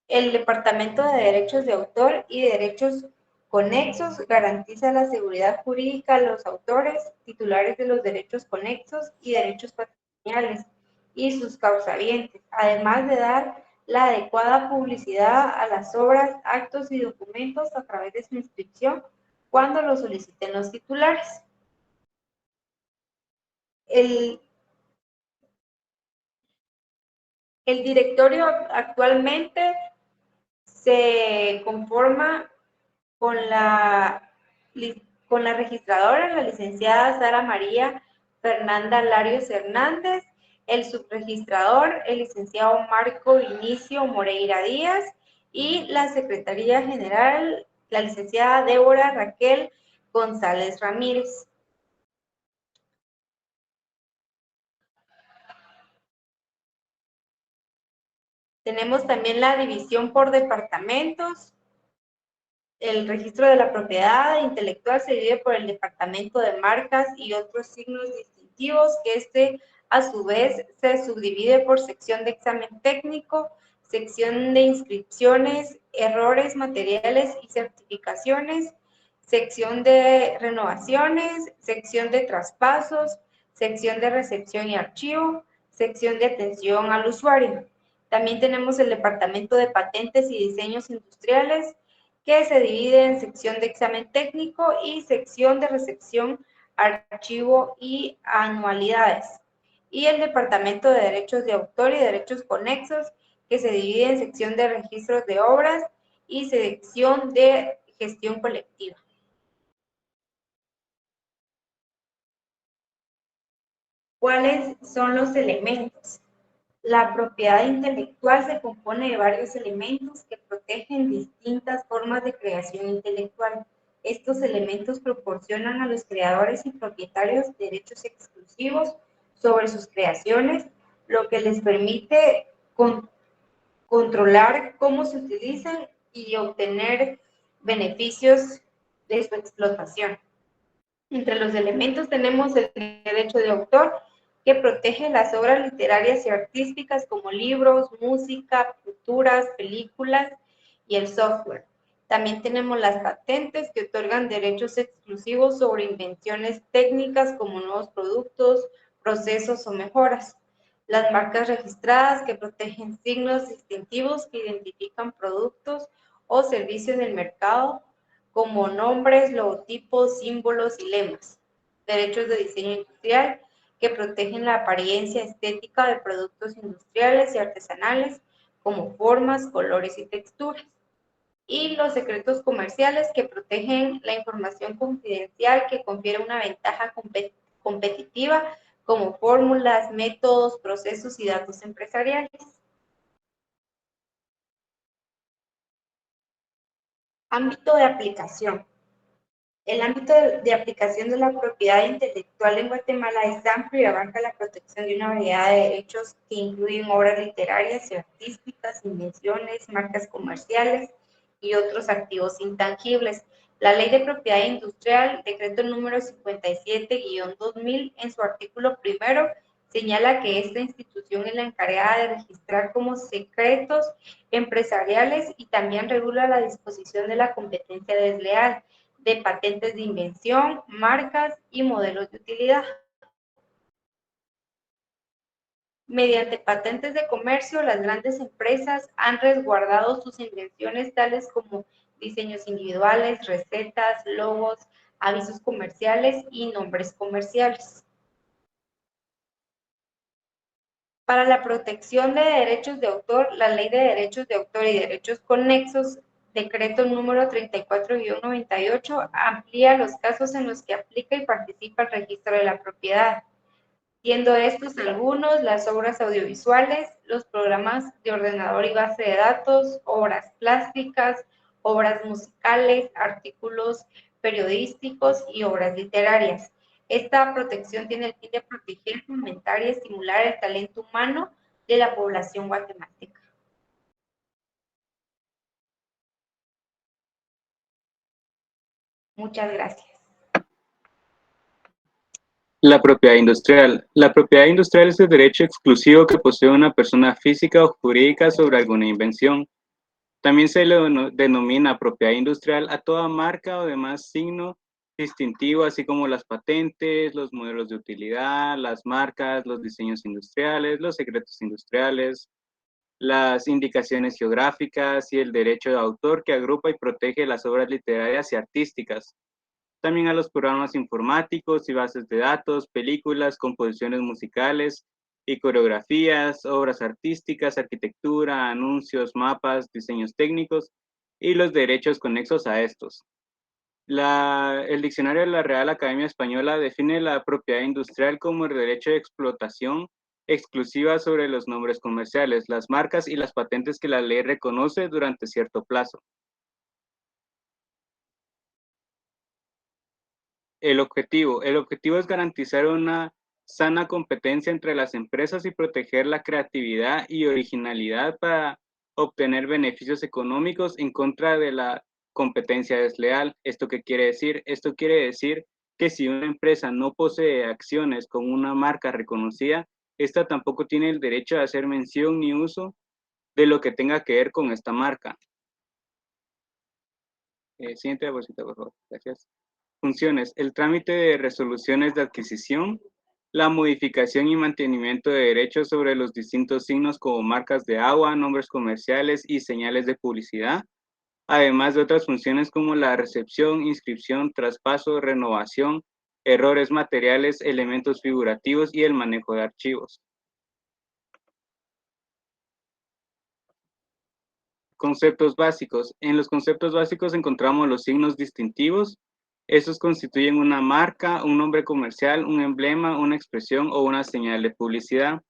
El Departamento de Derechos de Autor y Derechos Conexos garantiza la seguridad jurídica a los autores, titulares de los derechos conexos y derechos patrimoniales y sus causavientes, además de dar la adecuada publicidad a las obras, actos y documentos a través de su inscripción cuando lo soliciten los titulares. El directorio actualmente se conforma con la registradora, la licenciada Sara María Fernanda Larios Hernández, el subregistrador, el licenciado Marco Vinicio Moreira Díaz, y la secretaría general, la licenciada Débora Raquel González Ramírez. Tenemos también la división por departamentos. El registro de la propiedad intelectual se divide por el departamento de marcas y otros signos distintivos, que a su vez se subdivide por sección de examen técnico, sección de inscripciones, errores materiales y certificaciones, sección de renovaciones, sección de traspasos, sección de recepción y archivo, sección de atención al usuario. También tenemos el departamento de patentes y diseños industriales, que se divide en sección de examen técnico y sección de recepción, archivo y anualidades. Y el Departamento de Derechos de Autor y Derechos Conexos, que se divide en sección de registros de obras y sección de gestión colectiva. ¿Cuáles son los elementos? La propiedad intelectual se compone de varios elementos que protegen distintas formas de creación intelectual. Estos elementos proporcionan a los creadores y propietarios derechos exclusivos sobre sus creaciones, lo que les permite controlar cómo se utilizan y obtener beneficios de su explotación. Entre los elementos tenemos el derecho de autor, que protege las obras literarias y artísticas como libros, música, pinturas, películas y el software. También tenemos las patentes, que otorgan derechos exclusivos sobre invenciones técnicas como nuevos productos, procesos o mejoras. Las marcas registradas, que protegen signos distintivos que identifican productos o servicios del mercado como nombres, logotipos, símbolos y lemas. Derechos de diseño industrial, que protegen la apariencia estética de productos industriales y artesanales como formas, colores y texturas. Y los secretos comerciales, que protegen la información confidencial que confiere una ventaja competitiva como fórmulas, métodos, procesos y datos empresariales. Ámbito de aplicación. El ámbito de aplicación de la propiedad intelectual en Guatemala es amplio y abarca la protección de una variedad de derechos que incluyen obras literarias y artísticas, invenciones, marcas comerciales y otros activos intangibles. La Ley de Propiedad Industrial, decreto número 57-2000, en su artículo primero, señala que esta institución es la encargada de registrar como secretos empresariales y también regula la disposición de la competencia desleal, de patentes de invención, marcas y modelos de utilidad. Mediante patentes de comercio, las grandes empresas han resguardado sus invenciones tales como diseños individuales, recetas, logos, avisos comerciales y nombres comerciales. Para la protección de derechos de autor, la Ley de Derechos de Autor y Derechos Conexos, decreto número 34-98, amplía los casos en los que aplica y participa el registro de la propiedad, siendo estos algunos las obras audiovisuales, los programas de ordenador y base de datos, obras plásticas, obras musicales, artículos periodísticos y obras literarias. Esta protección tiene el fin de proteger, fomentar y estimular el talento humano de la población guatemalteca. Muchas gracias. La propiedad industrial. La propiedad industrial es el derecho exclusivo que posee una persona física o jurídica sobre alguna invención. También se le denomina propiedad industrial a toda marca o demás signo distintivo, así como las patentes, los modelos de utilidad, las marcas, los diseños industriales, los secretos industriales, las indicaciones geográficas y el derecho de autor que agrupa y protege las obras literarias y artísticas. También a los programas informáticos y bases de datos, películas, composiciones musicales y coreografías, obras artísticas, arquitectura, anuncios, mapas, diseños técnicos y los derechos conexos a estos. El diccionario de la Real Academia Española define la propiedad industrial como el derecho de explotación exclusiva sobre los nombres comerciales, las marcas y las patentes que la ley reconoce durante cierto plazo. El objetivo es garantizar una sana competencia entre las empresas y proteger la creatividad y originalidad para obtener beneficios económicos en contra de la competencia desleal. ¿Esto qué quiere decir? Esto quiere decir que si una empresa no posee acciones con una marca reconocida, esta tampoco tiene el derecho de hacer mención ni uso de lo que tenga que ver con esta marca. Siguiente diapositiva, por favor. Gracias. Funciones: el trámite de resoluciones de adquisición, la modificación y mantenimiento de derechos sobre los distintos signos como marcas de agua, nombres comerciales y señales de publicidad, además de otras funciones como la recepción, inscripción, traspaso, renovación, errores materiales, elementos figurativos y el manejo de archivos. Conceptos básicos. En los conceptos básicos encontramos los signos distintivos. Estos constituyen una marca, un nombre comercial, un emblema, una expresión o una señal de publicidad.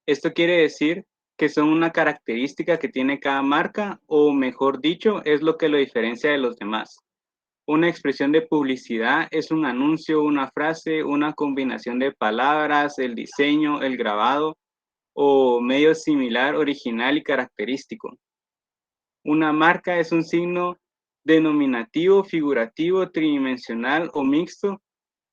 Esto quiere decir que son una característica que tiene cada marca, o mejor dicho, es lo que lo diferencia de los demás. Una expresión de publicidad es un anuncio, una frase, una combinación de palabras, el diseño, el grabado o medio similar, original y característico. Una marca es un signo denominativo, figurativo, tridimensional o mixto,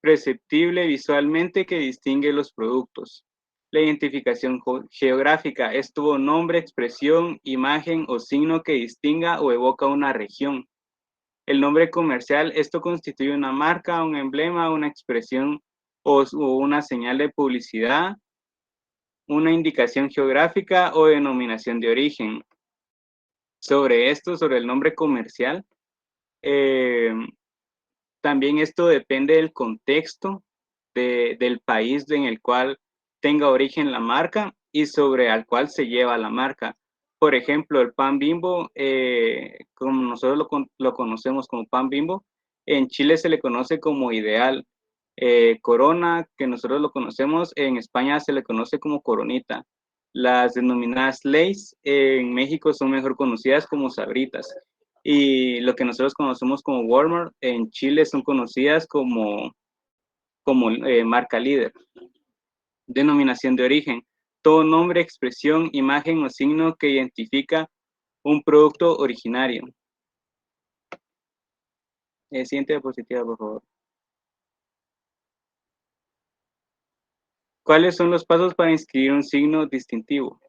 perceptible visualmente que distingue los productos. La identificación geográfica es todo nombre, expresión, imagen o signo que distinga o evoca una región. El nombre comercial, esto constituye una marca, un emblema, una expresión o una señal de publicidad, una indicación geográfica o denominación de origen. Sobre el nombre comercial, también esto depende del contexto del país en el cual tenga origen la marca y sobre al cual se lleva la marca. Por ejemplo, el pan Bimbo, como nosotros lo conocemos como pan Bimbo, en Chile se le conoce como Ideal. Corona, que nosotros lo conocemos, en España se le conoce como Coronita. Las denominadas Lay's en México son mejor conocidas como Sabritas. Y lo que nosotros conocemos como Walmart en Chile son conocidas como marca líder. Denominación de origen: todo nombre, expresión, imagen o signo que identifica un producto originario. Siguiente diapositiva, por favor. ¿Cuáles son los pasos para inscribir un signo distintivo?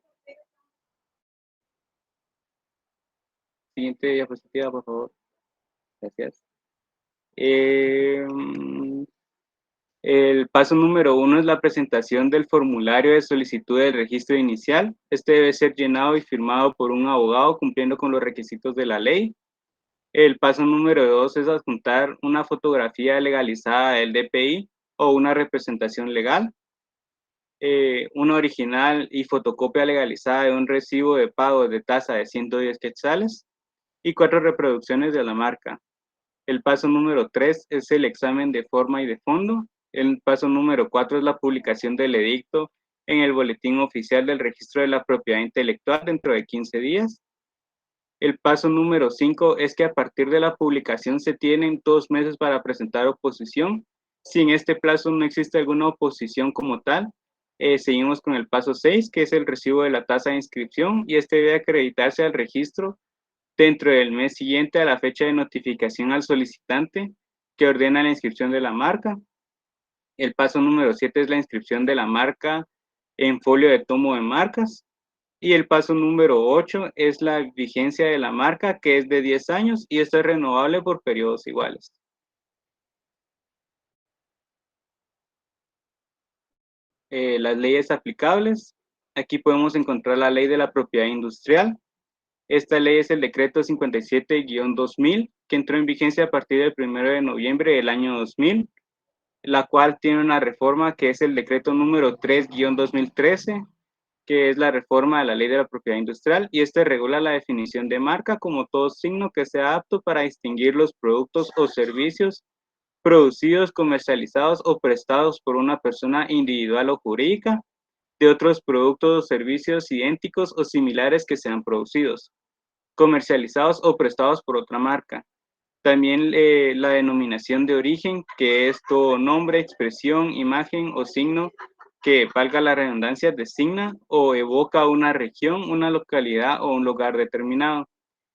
Siguiente diapositiva, por favor. Gracias. El paso número 1 es la presentación del formulario de solicitud del registro inicial. Este debe ser llenado y firmado por un abogado cumpliendo con los requisitos de la ley. El paso número 2 es adjuntar una fotografía legalizada del DPI o una representación legal. Una original y fotocopia legalizada de un recibo de pago de tasa de 110 quetzales y 4 reproducciones de la marca. El paso número 3 es el examen de forma y de fondo. El paso número 4 es la publicación del edicto en el boletín oficial del registro de la propiedad intelectual dentro de 15 días. El paso número 5 es que a partir de la publicación se tienen 2 meses para presentar oposición. Si en este plazo no existe alguna oposición como tal, seguimos con el paso 6, que es el recibo de la tasa de inscripción, y este debe acreditarse al registro dentro del mes siguiente a la fecha de notificación al solicitante que ordena la inscripción de la marca. El paso número 7 es la inscripción de la marca en folio de tomo de marcas. Y el paso número 8 es la vigencia de la marca, que es de 10 años, y esto es renovable por periodos iguales. Las leyes aplicables. Aquí podemos encontrar la ley de la propiedad industrial. Esta ley es el decreto 57-2000, que entró en vigencia a partir del 1 de noviembre del año 2000, la cual tiene una reforma que es el decreto número 3-2013, que es la reforma de la ley de la propiedad industrial, y este regula la definición de marca como todo signo que sea apto para distinguir los productos o servicios producidos, comercializados o prestados por una persona individual o jurídica de otros productos o servicios idénticos o similares que sean producidos, comercializados o prestados por otra marca. También la denominación de origen, que es todo nombre, expresión, imagen o signo que, valga la redundancia, designa o evoca una región, una localidad o un lugar determinado,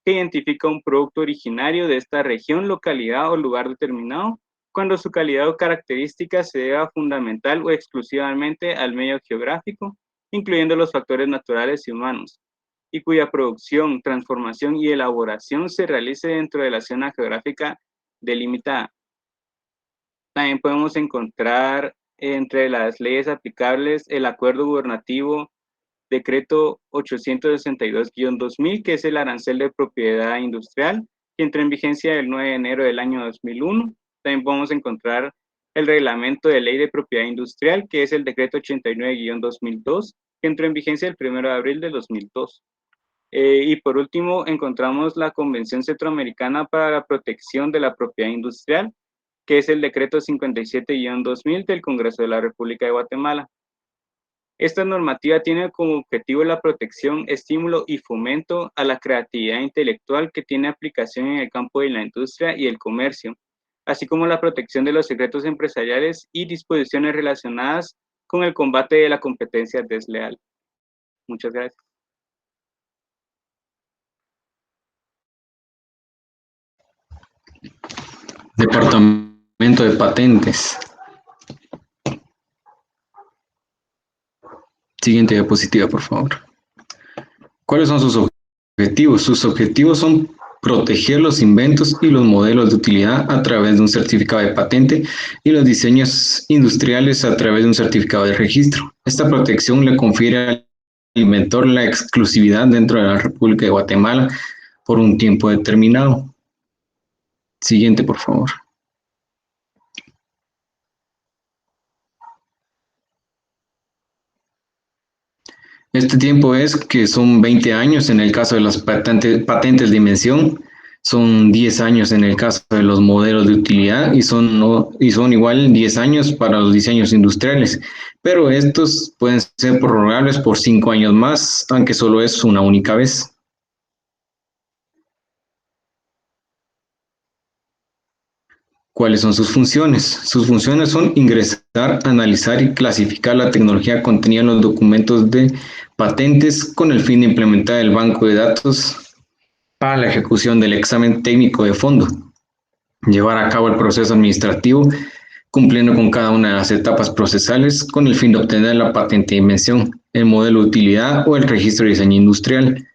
que identifica un producto originario de esta región, localidad o lugar determinado, cuando su calidad o característica se deba fundamental o exclusivamente al medio geográfico, incluyendo los factores naturales y humanos, y cuya producción, transformación y elaboración se realice dentro de la zona geográfica delimitada. También podemos encontrar entre las leyes aplicables el acuerdo gubernativo decreto 862-2000, que es el arancel de propiedad industrial, que entró en vigencia el 9 de enero del año 2001. También podemos encontrar el reglamento de ley de propiedad industrial, que es el decreto 89-2002, que entró en vigencia el 1 de abril de 2002. Y por último, encontramos la Convención Centroamericana para la Protección de la Propiedad Industrial, que es el decreto 57-2000 del Congreso de la República de Guatemala. Esta normativa tiene como objetivo la protección, estímulo y fomento a la creatividad intelectual que tiene aplicación en el campo de la industria y el comercio, así como la protección de los secretos empresariales y disposiciones relacionadas con el combate de la competencia desleal. Muchas gracias. Departamento de Patentes. Siguiente diapositiva, por favor. ¿Cuáles son sus objetivos? Sus objetivos son proteger los inventos y los modelos de utilidad a través de un certificado de patente y los diseños industriales a través de un certificado de registro. Esta protección le confiere al inventor la exclusividad dentro de la República de Guatemala por un tiempo determinado. Siguiente, por favor. Este tiempo es que son 20 años en el caso de las patentes de invención, son 10 años en el caso de los modelos de utilidad y son igual 10 años para los diseños industriales, pero estos pueden ser prorrogables por 5 años más, aunque solo es una única vez. ¿Cuáles son sus funciones? Sus funciones son ingresar, analizar y clasificar la tecnología contenida en los documentos de patentes con el fin de implementar el banco de datos para la ejecución del examen técnico de fondo, llevar a cabo el proceso administrativo cumpliendo con cada una de las etapas procesales con el fin de obtener la patente de invención, el modelo de utilidad o el registro de diseño industrial.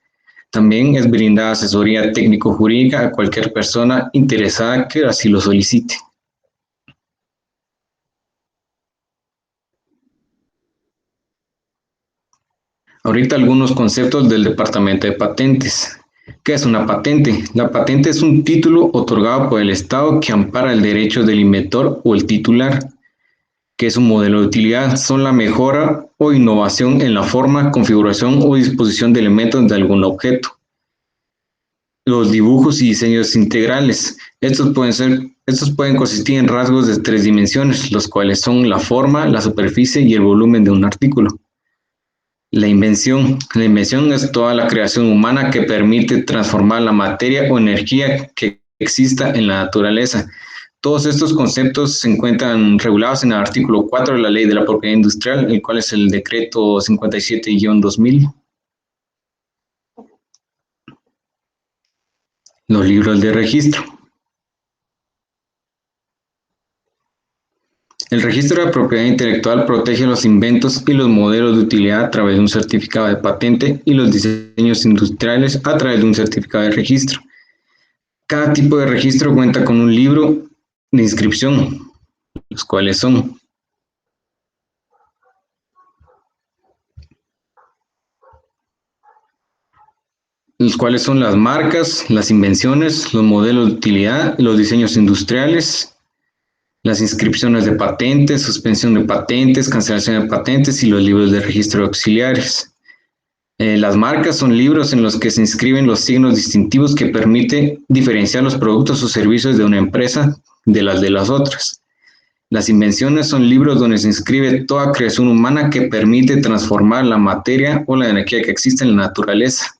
También es brindar asesoría técnico-jurídica a cualquier persona interesada que así lo solicite. Ahorita algunos conceptos del Departamento de Patentes. ¿Qué es una patente? La patente es un título otorgado por el Estado que ampara el derecho del inventor o el titular. ¿Qué es un modelo de utilidad? Son la mejora o innovación en la forma, configuración o disposición de elementos de algún objeto. Los dibujos y diseños integrales. Estos pueden consistir en rasgos de 3 dimensiones, los cuales son la forma, la superficie y el volumen de un artículo. La invención. La invención es toda la creación humana que permite transformar la materia o energía que exista en la naturaleza. Todos estos conceptos se encuentran regulados en el artículo 4 de la Ley de la Propiedad Industrial, el cual es el decreto 57-2000. Los libros de registro. El registro de propiedad intelectual protege los inventos y los modelos de utilidad a través de un certificado de patente y los diseños industriales a través de un certificado de registro. Cada tipo de registro cuenta con un libro de inscripción, los cuales son las marcas, las invenciones, los modelos de utilidad, los diseños industriales, las inscripciones de patentes, suspensión de patentes, cancelación de patentes y los libros de registro auxiliares. Las marcas son libros en los que se inscriben los signos distintivos que permiten diferenciar los productos o servicios de una empresa de las otras. Las invenciones son libros donde se inscribe toda creación humana que permite transformar la materia o la energía que existe en la naturaleza.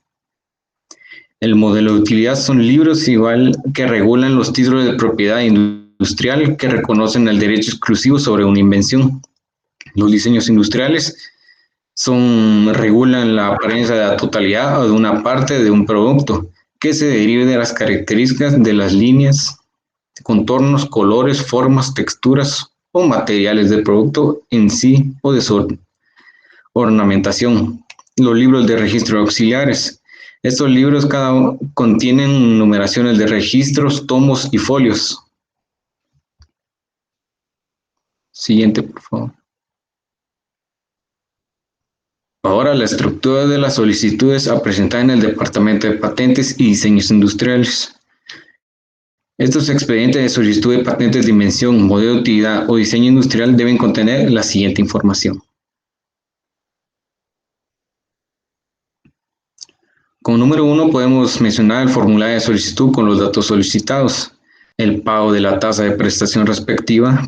El modelo de utilidad son libros igual que regulan los títulos de propiedad industrial que reconocen el derecho exclusivo sobre una invención. Los diseños industriales regulan la apariencia de la totalidad o de una parte de un producto que se derive de las características de las líneas, contornos, colores, formas, texturas o materiales del producto en sí o de su ornamentación. Los libros de registro auxiliares. Estos libros contienen numeraciones de registros, tomos y folios. Siguiente, por favor. Ahora, la estructura de las solicitudes a presentar en el Departamento de Patentes y Diseños Industriales. Estos expedientes de solicitud de patentes de invención, modelo de utilidad o diseño industrial deben contener la siguiente información. Como número 1 podemos mencionar el formulario de solicitud con los datos solicitados, el pago de la tasa de presentación respectiva,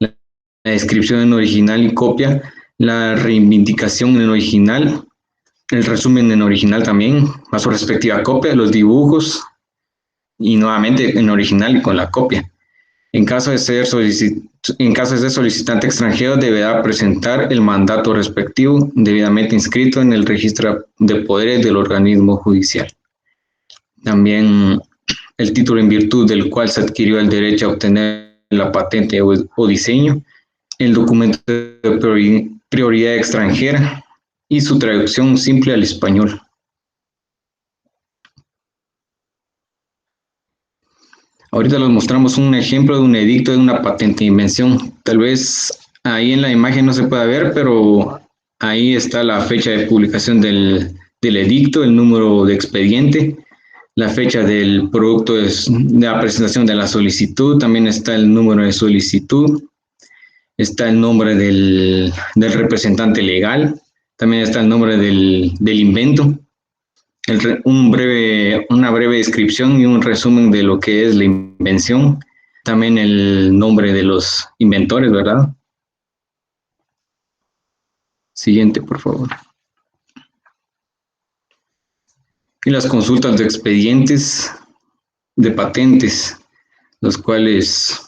la descripción en original y copia, la reivindicación en original, el resumen en original también, a su respectiva copia, los dibujos y nuevamente en original y con la copia. En caso de ser solicitante extranjero, deberá presentar el mandato respectivo debidamente inscrito en el registro de poderes del organismo judicial. También el título en virtud del cual se adquirió el derecho a obtener la patente o diseño, el documento de prioridad extranjera y su traducción simple al español. Ahorita les mostramos un ejemplo de un edicto de una patente de invención. Tal vez ahí en la imagen no se pueda ver, pero ahí está la fecha de publicación del edicto, el número de expediente, la fecha del producto de la presentación de la solicitud, también está el número de solicitud, está el nombre del representante legal, también está el nombre del invento, una breve descripción y un resumen de lo que es la invención, también el nombre de los inventores, ¿verdad? Siguiente, por favor. Y las consultas de expedientes de patentes, los cuales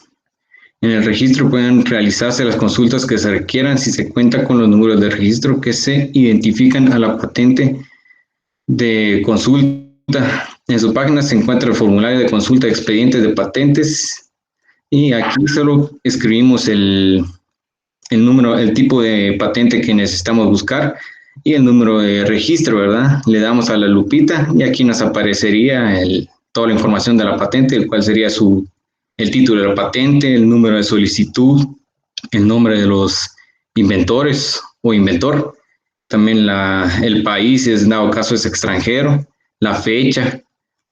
en el registro pueden realizarse las consultas que se requieran si se cuenta con los números de registro que se identifican a la patente de consulta. En su página se encuentra el formulario de consulta de expedientes de patentes y aquí solo escribimos el número, el tipo de patente que necesitamos buscar y el número de registro, ¿verdad? Le damos a la lupita y aquí nos aparecería toda la información de la patente, el cual sería el título de la patente, el número de solicitud, el nombre de los inventores o inventor, también el país, si en dado caso es extranjero, la fecha,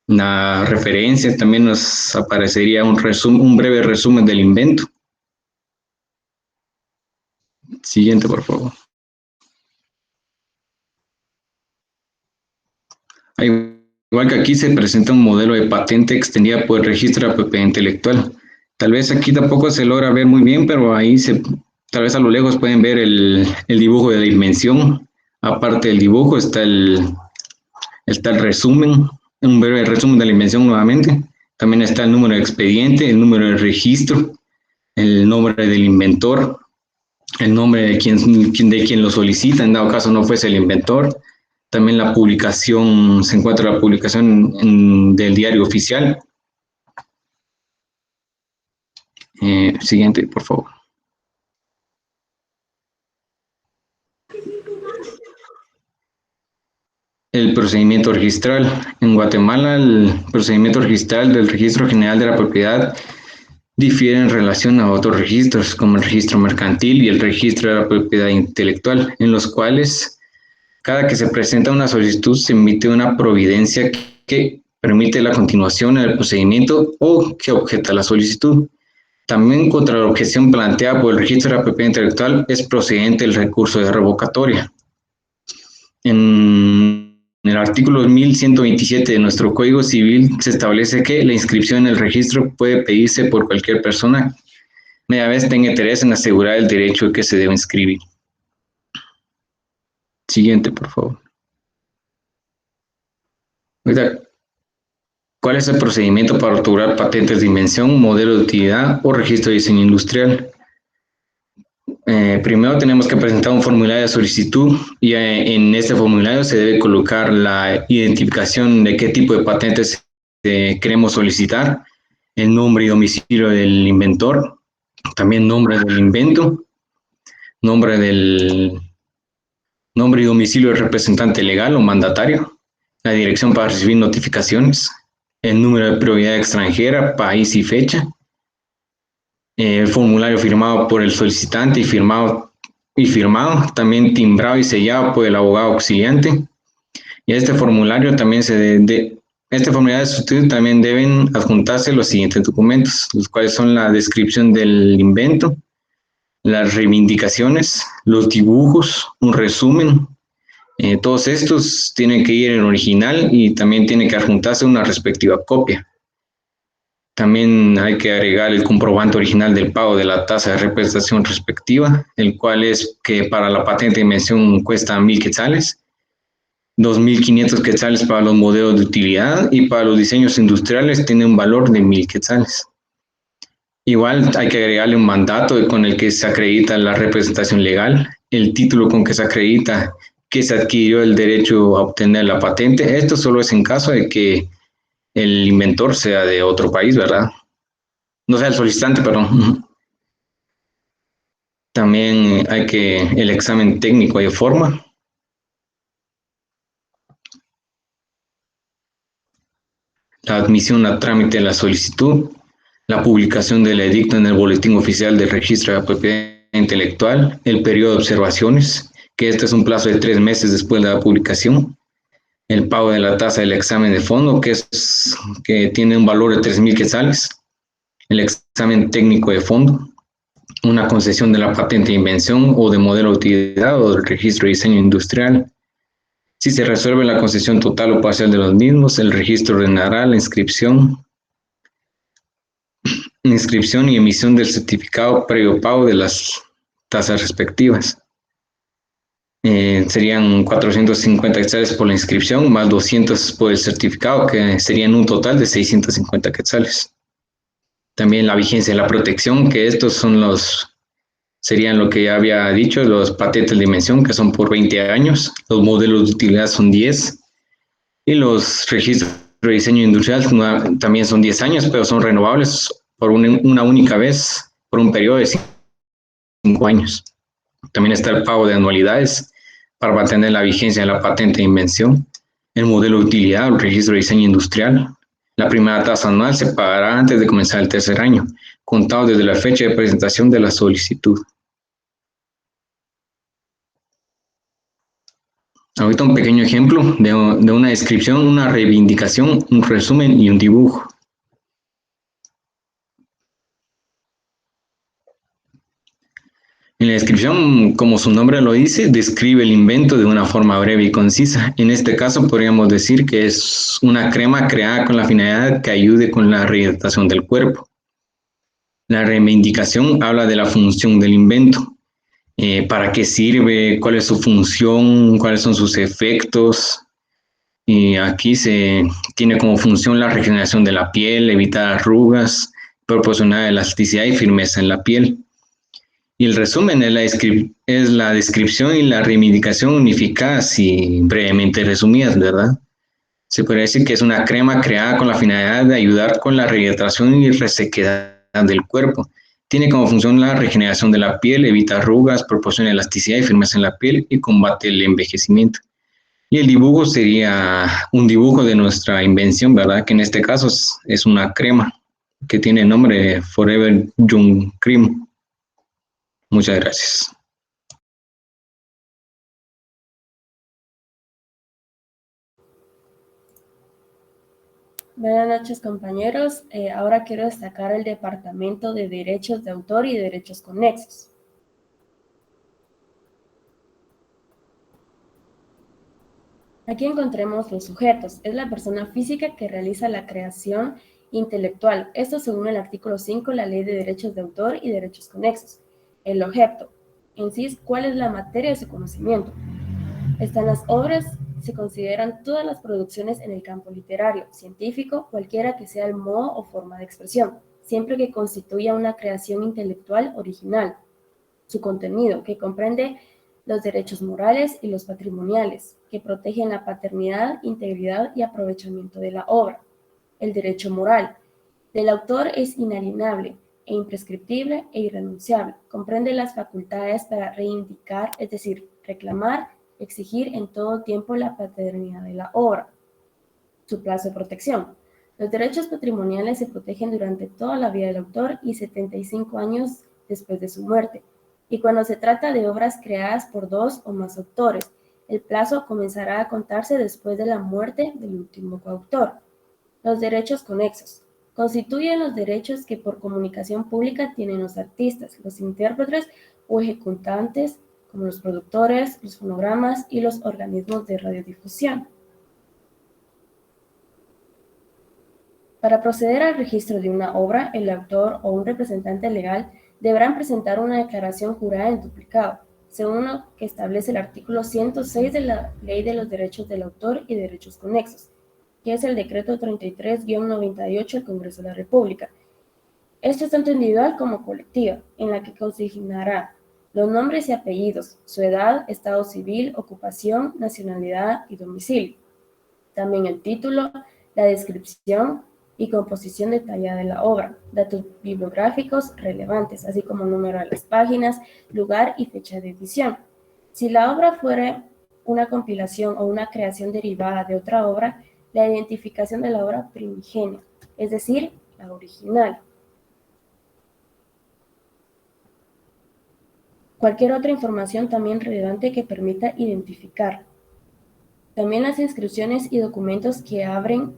la referencia, también nos aparecería un breve resumen del invento. Siguiente, por favor. Igual que aquí se presenta un modelo de patente extendida por el registro de propiedad intelectual. Tal vez aquí tampoco se logra ver muy bien, pero ahí Tal vez a lo lejos pueden ver el dibujo de la invención. Aparte del dibujo está el resumen, un breve resumen de la invención nuevamente. También está el número de expediente, el número de registro, el nombre del inventor, el nombre de quien lo solicita, en dado caso no fuese el inventor. También la publicación, se encuentra la publicación del diario oficial. Siguiente, por favor. El procedimiento registral. En Guatemala, el procedimiento registral del Registro General de la Propiedad difiere en relación a otros registros, como el registro mercantil y el registro de la propiedad intelectual, en los cuales cada que se presenta una solicitud se emite una providencia que permite la continuación del procedimiento o que objeta la solicitud. También contra la objeción planteada por el registro de la propiedad intelectual es procedente el recurso de revocatoria. En el artículo 1127 de nuestro Código Civil se establece que la inscripción en el registro puede pedirse por cualquier persona media vez tenga interés en asegurar el derecho que se debe inscribir. Siguiente, por favor. ¿Cuál es el procedimiento para otorgar patentes de invención, modelo de utilidad o registro de diseño industrial? Primero tenemos que presentar un formulario de solicitud y en este formulario se debe colocar la identificación de qué tipo de patentes queremos solicitar, el nombre y domicilio del inventor, también nombre del invento, nombre y domicilio del representante legal o mandatario, la dirección para recibir notificaciones, el número de propiedad extranjera, país y fecha, el formulario firmado por el solicitante y firmado, también timbrado y sellado por el abogado auxiliante. Y este formulario también este formulario de solicitud también deben adjuntarse los siguientes documentos, los cuales son la descripción del invento, las reivindicaciones, los dibujos, un resumen. Todos estos tienen que ir en original y también tiene que adjuntarse una respectiva copia. También hay que agregar el comprobante original del pago de la tasa de representación respectiva, el cual es que para la patente de invención cuesta 1,000 quetzales, 2,500 quetzales para los modelos de utilidad y para los diseños industriales tiene un valor de 1,000 quetzales. Igual hay que agregarle un mandato con el que se acredita la representación legal, el título con que se acredita que se adquirió el derecho a obtener la patente. Esto solo es en caso de que el inventor sea de otro país, ¿verdad? No sea el solicitante, perdón. También hay que el examen técnico de forma. La admisión a trámite de la solicitud, la publicación del edicto en el Boletín Oficial del Registro de la Propiedad Intelectual, el periodo de observaciones, que este es un plazo de 3 meses después de la publicación, el pago de la tasa del examen de fondo, que tiene un valor de 3,000 quetzales, el examen técnico de fondo, una concesión de la patente de invención o de modelo de utilidad o del registro de diseño industrial. Si se resuelve la concesión total o parcial de los mismos, el registro ordenará la inscripción y emisión del certificado previo pago de las tasas respectivas. Serían 450 quetzales por la inscripción, más 200 por el certificado, que serían un total de 650 quetzales. También la vigencia de la protección, que estos serían lo que ya había dicho, los patentes de invención, que son por 20 años, los modelos de utilidad son 10, y los registros de diseño industrial también son 10 años, pero son renovables por una única vez, por un periodo de 5 años. También está el pago de anualidades para mantener la vigencia de la patente de invención, el modelo de utilidad, el registro de diseño industrial. La primera tasa anual se pagará antes de comenzar el tercer año, contado desde la fecha de presentación de la solicitud. Ahorita un pequeño ejemplo de una descripción, una reivindicación, un resumen y un dibujo. En la descripción, como su nombre lo dice, describe el invento de una forma breve y concisa. En este caso podríamos decir que es una crema creada con la finalidad que ayude con la rehidratación del cuerpo. La reivindicación habla de la función del invento. para qué sirve, cuál es su función, cuáles son sus efectos. Y aquí se tiene como función la regeneración de la piel, evitar arrugas, proporcionar elasticidad y firmeza en la piel. Y el resumen es la descripción y la reivindicación unificadas y brevemente resumidas, ¿verdad? Se podría decir que es una crema creada con la finalidad de ayudar con la rehidratación y resequedad del cuerpo. Tiene como función la regeneración de la piel, evita arrugas, proporciona elasticidad y firmeza en la piel y combate el envejecimiento. Y el dibujo sería un dibujo de nuestra invención, ¿verdad? Que en este caso es una crema que tiene el nombre de Forever Young Cream. Muchas gracias. Buenas noches, compañeros. Ahora quiero destacar el Departamento de Derechos de Autor y Derechos Conexos. Aquí encontremos los sujetos. Es la persona física que realiza la creación intelectual. Esto según el artículo 5 de la Ley de Derechos de Autor y Derechos Conexos. El objeto en sí es cuál es la materia de su conocimiento. Están las obras, se consideran todas las producciones en el campo literario, científico, cualquiera que sea el modo o forma de expresión, siempre que constituya una creación intelectual original. Su contenido, que comprende los derechos morales y los patrimoniales, que protegen la paternidad, integridad y aprovechamiento de la obra. El derecho moral del autor es inalienable e imprescriptible e irrenunciable. Comprende las facultades para reivindicar, es decir, reclamar, exigir en todo tiempo la paternidad de la obra. Su plazo de protección. Los derechos patrimoniales se protegen durante toda la vida del autor y 75 años después de su muerte. Y cuando se trata de obras creadas por 2 o más autores, el plazo comenzará a contarse después de la muerte del último coautor. Los derechos conexos. Constituyen los derechos que por comunicación pública tienen los artistas, los intérpretes o ejecutantes, como los productores, los fonogramas y los organismos de radiodifusión. Para proceder al registro de una obra, el autor o un representante legal deberán presentar una declaración jurada en duplicado, según lo que establece el artículo 106 de la Ley de los Derechos del Autor y Derechos Conexos, que es el decreto 33-98 del Congreso de la República. Esto es tanto individual como colectiva, en la que consignará los nombres y apellidos, su edad, estado civil, ocupación, nacionalidad y domicilio. También el título, la descripción y composición detallada de la obra, datos bibliográficos relevantes, así como número de las páginas, lugar y fecha de edición. Si la obra fuera una compilación o una creación derivada de otra obra, la identificación de la obra primigenia, es decir, la original. Cualquier otra información también relevante que permita identificar. También las inscripciones y documentos que abren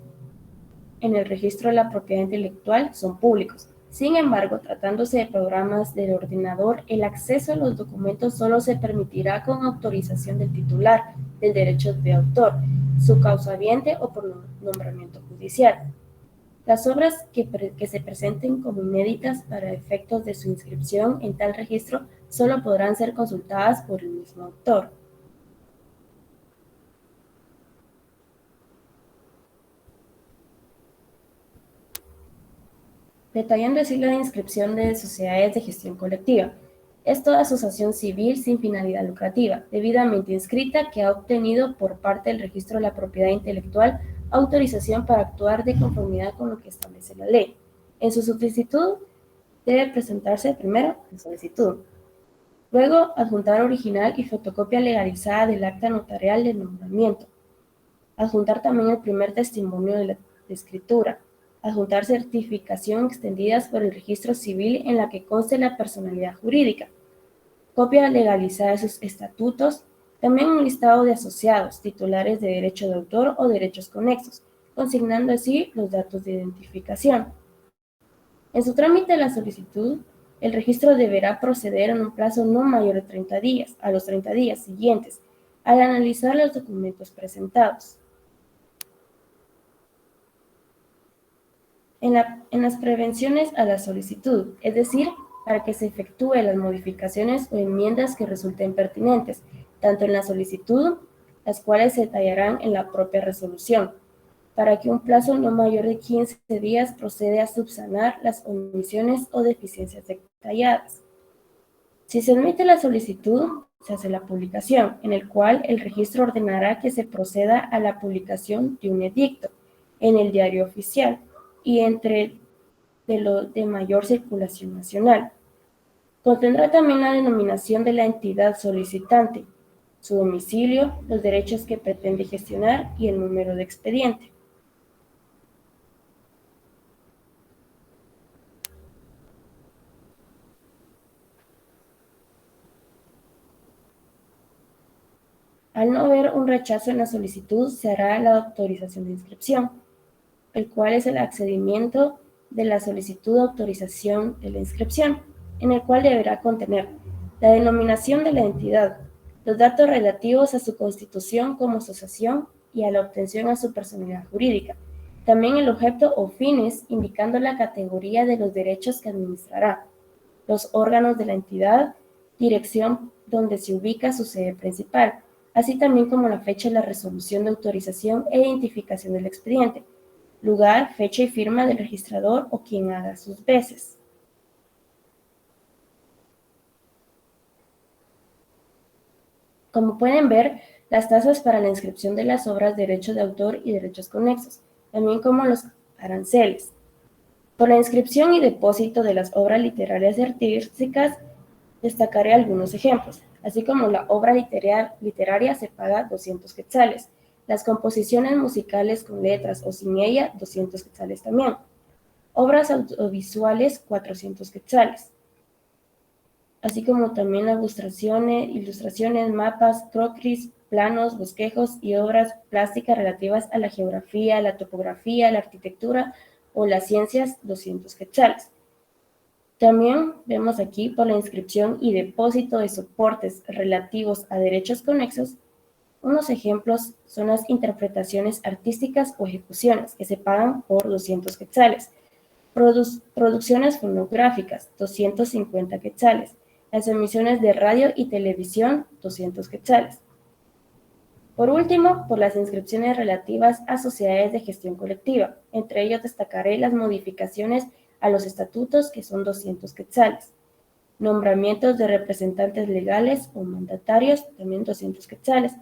en el registro de la propiedad intelectual son públicos. Sin embargo, tratándose de programas del ordenador, el acceso a los documentos solo se permitirá con autorización del titular del derecho de autor, su causahabiente o por nombramiento judicial. Las obras que se presenten como inéditas para efectos de su inscripción en tal registro solo podrán ser consultadas por el mismo autor. Detallando el siglo de inscripción de sociedades de gestión colectiva. Es toda asociación civil sin finalidad lucrativa, debidamente inscrita, que ha obtenido por parte del registro de la propiedad intelectual autorización para actuar de conformidad con lo que establece la ley. En su solicitud debe presentarse primero la solicitud, luego adjuntar original y fotocopia legalizada del acta notarial de nombramiento, adjuntar también el primer testimonio de escritura, adjuntar certificación extendidas por el registro civil en la que conste la personalidad jurídica, copia legalizada de sus estatutos, también un listado de asociados, titulares de derecho de autor o derechos conexos, consignando así los datos de identificación. En su trámite de la solicitud, el registro deberá proceder en un plazo no mayor de 30 días, a los 30 días siguientes, al analizar los documentos presentados. En las prevenciones a la solicitud, es decir, para que se efectúen las modificaciones o enmiendas que resulten pertinentes, tanto en la solicitud, las cuales se detallarán en la propia resolución, para que un plazo no mayor de 15 días procede a subsanar las omisiones o deficiencias detalladas. Si se admite la solicitud, se hace la publicación, en el cual el registro ordenará que se proceda a la publicación de un edicto en el diario oficial y entre de mayor circulación nacional. Contendrá también la denominación de la entidad solicitante, su domicilio, los derechos que pretende gestionar y el número de expediente. Al no haber un rechazo en la solicitud, se hará la autorización de inscripción, el cual es el accedimiento de la solicitud de autorización de la inscripción, en el cual deberá contener la denominación de la entidad, los datos relativos a su constitución como asociación y a la obtención a su personalidad jurídica, también el objeto o fines, indicando la categoría de los derechos que administrará, los órganos de la entidad, dirección donde se ubica su sede principal, así también como la fecha de la resolución de autorización e identificación del expediente, lugar, fecha y firma del registrador o quien haga sus veces. Como pueden ver, las tasas para la inscripción de las obras, derechos de autor y derechos conexos, también como los aranceles. Por la inscripción y depósito de las obras literarias y artísticas, destacaré algunos ejemplos, así como la obra literaria se paga 200 quetzales, las composiciones musicales con letras o sin ella, 200 quetzales también. Obras audiovisuales, 400 quetzales. Así como también ilustraciones, mapas, croquis, planos, bosquejos y obras plásticas relativas a la geografía, la topografía, la arquitectura o las ciencias, 200 quetzales. También vemos aquí por la inscripción y depósito de soportes relativos a derechos conexos. Unos ejemplos son las interpretaciones artísticas o ejecuciones, que se pagan por 200 quetzales. Producciones fonográficas, 250 quetzales. Las emisiones de radio y televisión, 200 quetzales. Por último, por las inscripciones relativas a sociedades de gestión colectiva. Entre ellos destacaré las modificaciones a los estatutos, que son 200 quetzales. Nombramientos de representantes legales o mandatarios, también 200 quetzales.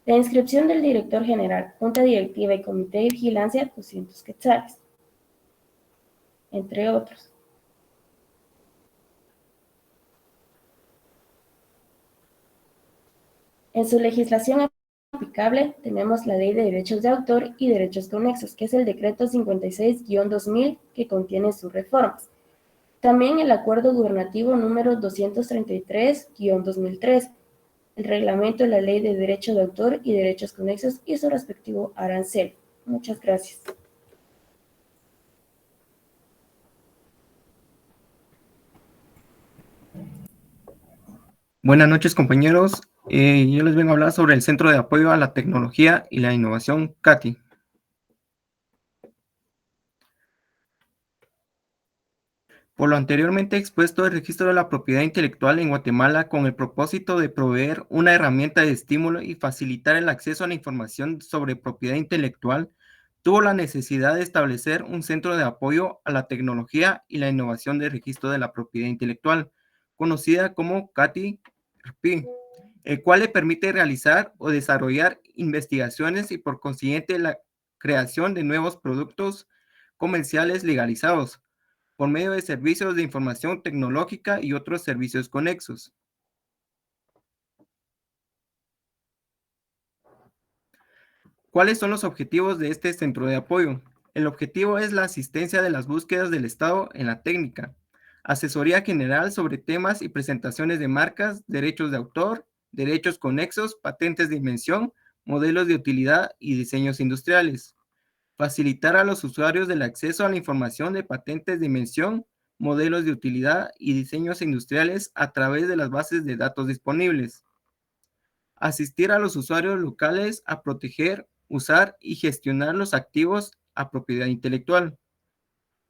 La inscripción del director general, junta directiva y comité de vigilancia, 200 quetzales, entre otros. En su legislación aplicable tenemos la Ley de Derechos de Autor y Derechos Conexos, que es el Decreto 56-2000, que contiene sus reformas. También el Acuerdo Gubernativo número 233-2003, el reglamento de la Ley de Derecho de Autor y Derechos Conexos y su respectivo arancel. Muchas gracias. Buenas noches, compañeros. Yo les vengo a hablar sobre el Centro de Apoyo a la Tecnología y la Innovación, CATI. Por lo anteriormente expuesto, el registro de la propiedad intelectual en Guatemala, con el propósito de proveer una herramienta de estímulo y facilitar el acceso a la información sobre propiedad intelectual, tuvo la necesidad de establecer un centro de apoyo a la tecnología y la innovación de registro de la propiedad intelectual, conocida como CATI-RP, el cual le permite realizar o desarrollar investigaciones y por consiguiente la creación de nuevos productos comerciales legalizados, por medio de servicios de información tecnológica y otros servicios conexos. ¿Cuáles son los objetivos de este centro de apoyo? El objetivo es la asistencia de las búsquedas del Estado en la técnica, asesoría general sobre temas y presentaciones de marcas, derechos de autor, derechos conexos, patentes de invención, modelos de utilidad y diseños industriales. Facilitar a los usuarios el acceso a la información de patentes de invención, modelos de utilidad y diseños industriales a través de las bases de datos disponibles. Asistir a los usuarios locales a proteger, usar y gestionar los activos a propiedad intelectual.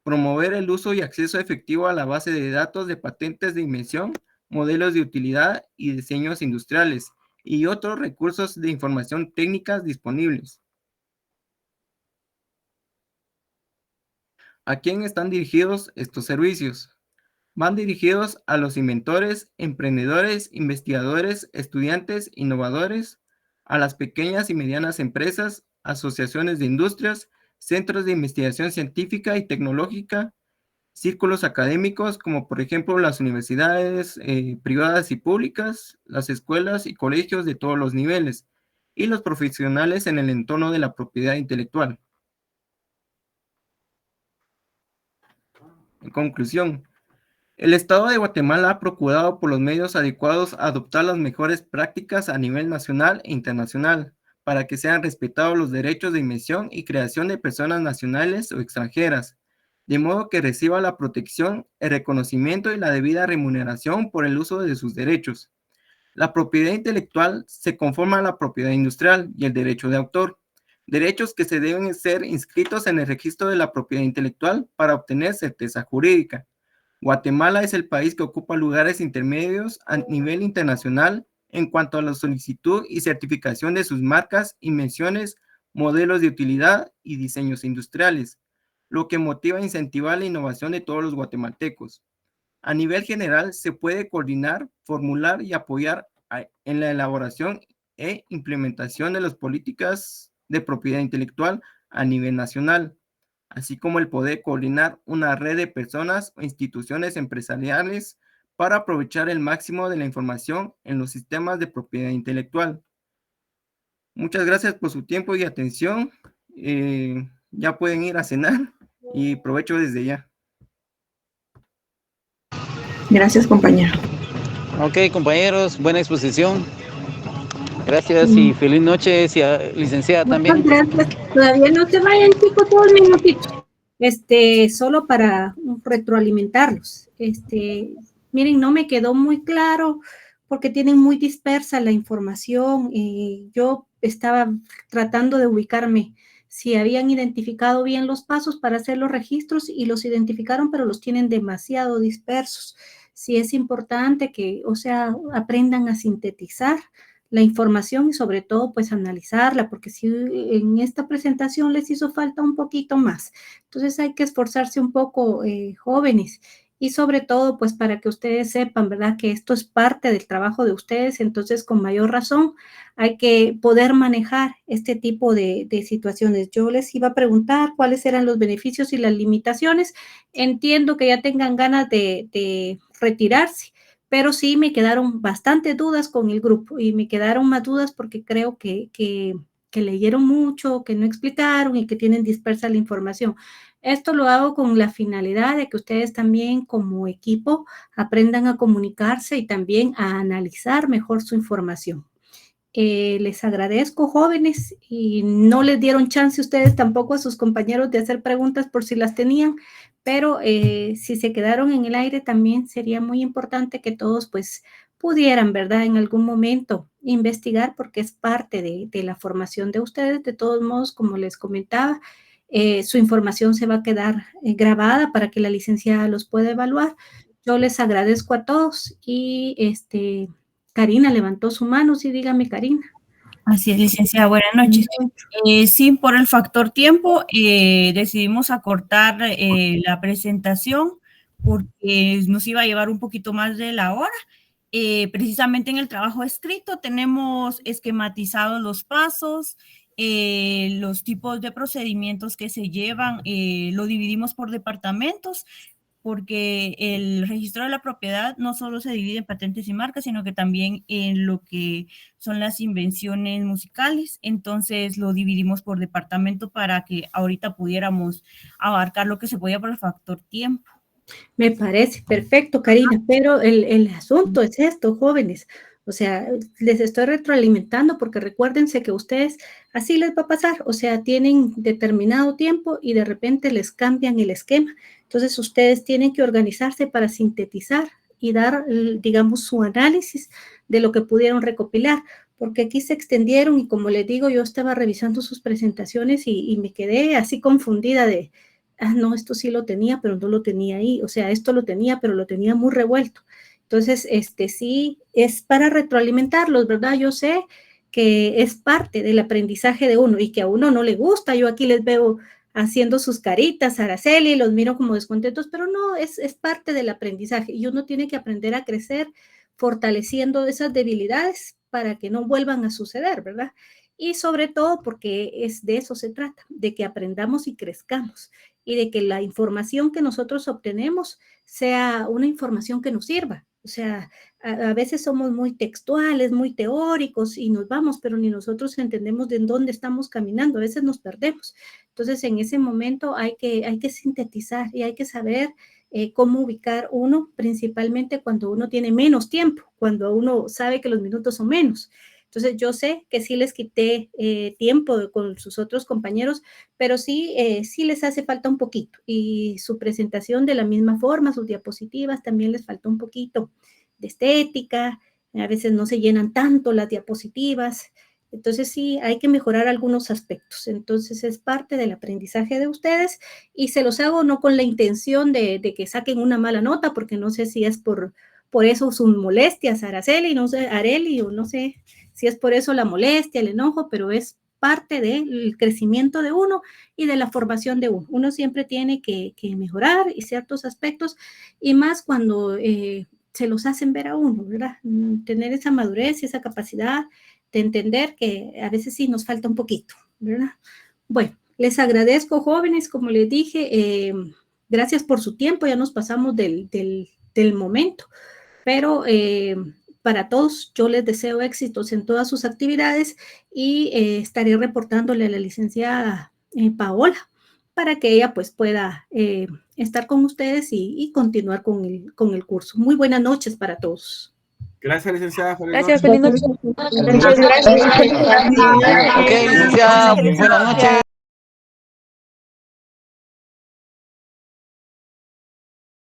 promover el uso y acceso efectivo a la base de datos de patentes de invención, modelos de utilidad y diseños industriales, y otros recursos de información técnicas disponibles. ¿A quién están dirigidos estos servicios? Van dirigidos a los inventores, emprendedores, investigadores, estudiantes, innovadores, a las pequeñas y medianas empresas, asociaciones de industrias, centros de investigación científica y tecnológica, círculos académicos como por ejemplo las universidades privadas y públicas, las escuelas y colegios de todos los niveles, y los profesionales en el entorno de la propiedad intelectual. En conclusión, el Estado de Guatemala ha procurado por los medios adecuados adoptar las mejores prácticas a nivel nacional e internacional para que sean respetados los derechos de invención y creación de personas nacionales o extranjeras, de modo que reciba la protección, el reconocimiento y la debida remuneración por el uso de sus derechos. La propiedad intelectual se conforma a la propiedad industrial y el derecho de autor, derechos que se deben ser inscritos en el registro de la propiedad intelectual para obtener certeza jurídica. Guatemala es el país que ocupa lugares intermedios a nivel internacional en cuanto a la solicitud y certificación de sus marcas, invenciones, modelos de utilidad y diseños industriales, lo que motiva e incentivar la innovación de todos los guatemaltecos. A nivel general, se puede coordinar, formular y apoyar en la elaboración e implementación de las políticas de propiedad intelectual a nivel nacional, así como el poder coordinar una red de personas o instituciones empresariales para aprovechar el máximo de la información en los sistemas de propiedad intelectual. Muchas gracias por su tiempo y atención. Ya pueden ir a cenar y provecho desde ya. Gracias, compañero. Ok, compañeros, buena exposición. Gracias y feliz noche, licenciada también. Muchas gracias. Todavía no se vayan, chicos, todo un minutito. Solo para retroalimentarlos. Miren, no me quedó muy claro porque tienen muy dispersa la información. Yo estaba tratando de ubicarme si habían identificado bien los pasos para hacer los registros y los identificaron, pero los tienen demasiado dispersos. Sí es importante que, aprendan a sintetizar la información y sobre todo pues analizarla, porque si en esta presentación les hizo falta un poquito más, entonces hay que esforzarse un poco, jóvenes, y sobre todo pues para que ustedes sepan, ¿verdad?, que esto es parte del trabajo de ustedes, entonces con mayor razón hay que poder manejar este tipo de situaciones. Yo les iba a preguntar cuáles eran los beneficios y las limitaciones. Entiendo que ya tengan ganas de retirarse, pero sí me quedaron bastantes dudas con el grupo y me quedaron más dudas porque creo que leyeron mucho, que no explicaron y que tienen dispersa la información. Esto lo hago con la finalidad de que ustedes también como equipo aprendan a comunicarse y también a analizar mejor su información. Les agradezco, jóvenes, y no les dieron chance ustedes tampoco a sus compañeros de hacer preguntas por si las tenían, pero si se quedaron en el aire también sería muy importante que todos pues pudieran, ¿verdad?, en algún momento investigar porque es parte de la formación de ustedes. De todos modos, como les comentaba, su información se va a quedar grabada para que la licenciada los pueda evaluar. Yo les agradezco a todos y Karina levantó su mano, sí, dígame, Karina. Así es, licenciada, buenas noches. Sí, por el factor tiempo decidimos acortar la presentación porque nos iba a llevar un poquito más de la hora. Precisamente en el trabajo escrito tenemos esquematizados los pasos, los tipos de procedimientos que se llevan, lo dividimos por departamentos, porque el registro de la propiedad no solo se divide en patentes y marcas, sino que también en lo que son las invenciones musicales. Entonces lo dividimos por departamento para que ahorita pudiéramos abarcar lo que se podía por el factor tiempo. Me parece perfecto, Karina, pero el asunto es esto, jóvenes. O sea, les estoy retroalimentando porque recuérdense que ustedes así les va a pasar. O sea, tienen determinado tiempo y de repente les cambian el esquema. Entonces, ustedes tienen que organizarse para sintetizar y dar, digamos, su análisis de lo que pudieron recopilar. Porque aquí se extendieron y como les digo, yo estaba revisando sus presentaciones y me quedé así confundida de no, esto sí lo tenía, pero no lo tenía ahí, o sea, esto lo tenía, pero lo tenía muy revuelto. Entonces, sí, es para retroalimentarlos, ¿verdad? Yo sé que es parte del aprendizaje de uno y que a uno no le gusta. Yo aquí les veo haciendo sus caritas, Araceli, los miro como descontentos, pero no, es parte del aprendizaje y uno tiene que aprender a crecer fortaleciendo esas debilidades para que no vuelvan a suceder, ¿verdad? Y sobre todo porque de eso se trata, de que aprendamos y crezcamos y de que la información que nosotros obtenemos sea una información que nos sirva. O sea, a veces somos muy textuales, muy teóricos y nos vamos, pero ni nosotros entendemos de dónde estamos caminando, a veces nos perdemos. Entonces, en ese momento hay que sintetizar y hay que saber cómo ubicar uno, principalmente cuando uno tiene menos tiempo, cuando uno sabe que los minutos son menos. Entonces, yo sé que sí les quité tiempo con sus otros compañeros, pero sí les hace falta un poquito. Y su presentación de la misma forma, sus diapositivas, también les falta un poquito de estética. A veces no se llenan tanto las diapositivas. Entonces, sí, hay que mejorar algunos aspectos. Entonces, es parte del aprendizaje de ustedes y se los hago no con la intención de que saquen una mala nota, porque no sé si es por eso sus molestias, Araceli, no sé, Areli, o no sé si es por eso la molestia, el enojo, pero es parte del crecimiento de uno y de la formación de uno. Uno siempre tiene que mejorar y ciertos aspectos, y más cuando se los hacen ver a uno, ¿verdad? Tener esa madurez y esa capacidad de entender que a veces sí nos falta un poquito, ¿verdad? Bueno, les agradezco, jóvenes, como les dije, gracias por su tiempo, ya nos pasamos del momento, pero para todos yo les deseo éxitos en todas sus actividades y estaré reportándole a la licenciada Paola para que ella pues pueda estar con ustedes y continuar con el curso. Muy buenas noches para todos. Gracias, licenciada. Gracias, feliz noche. Ok, licenciada, buenas noches.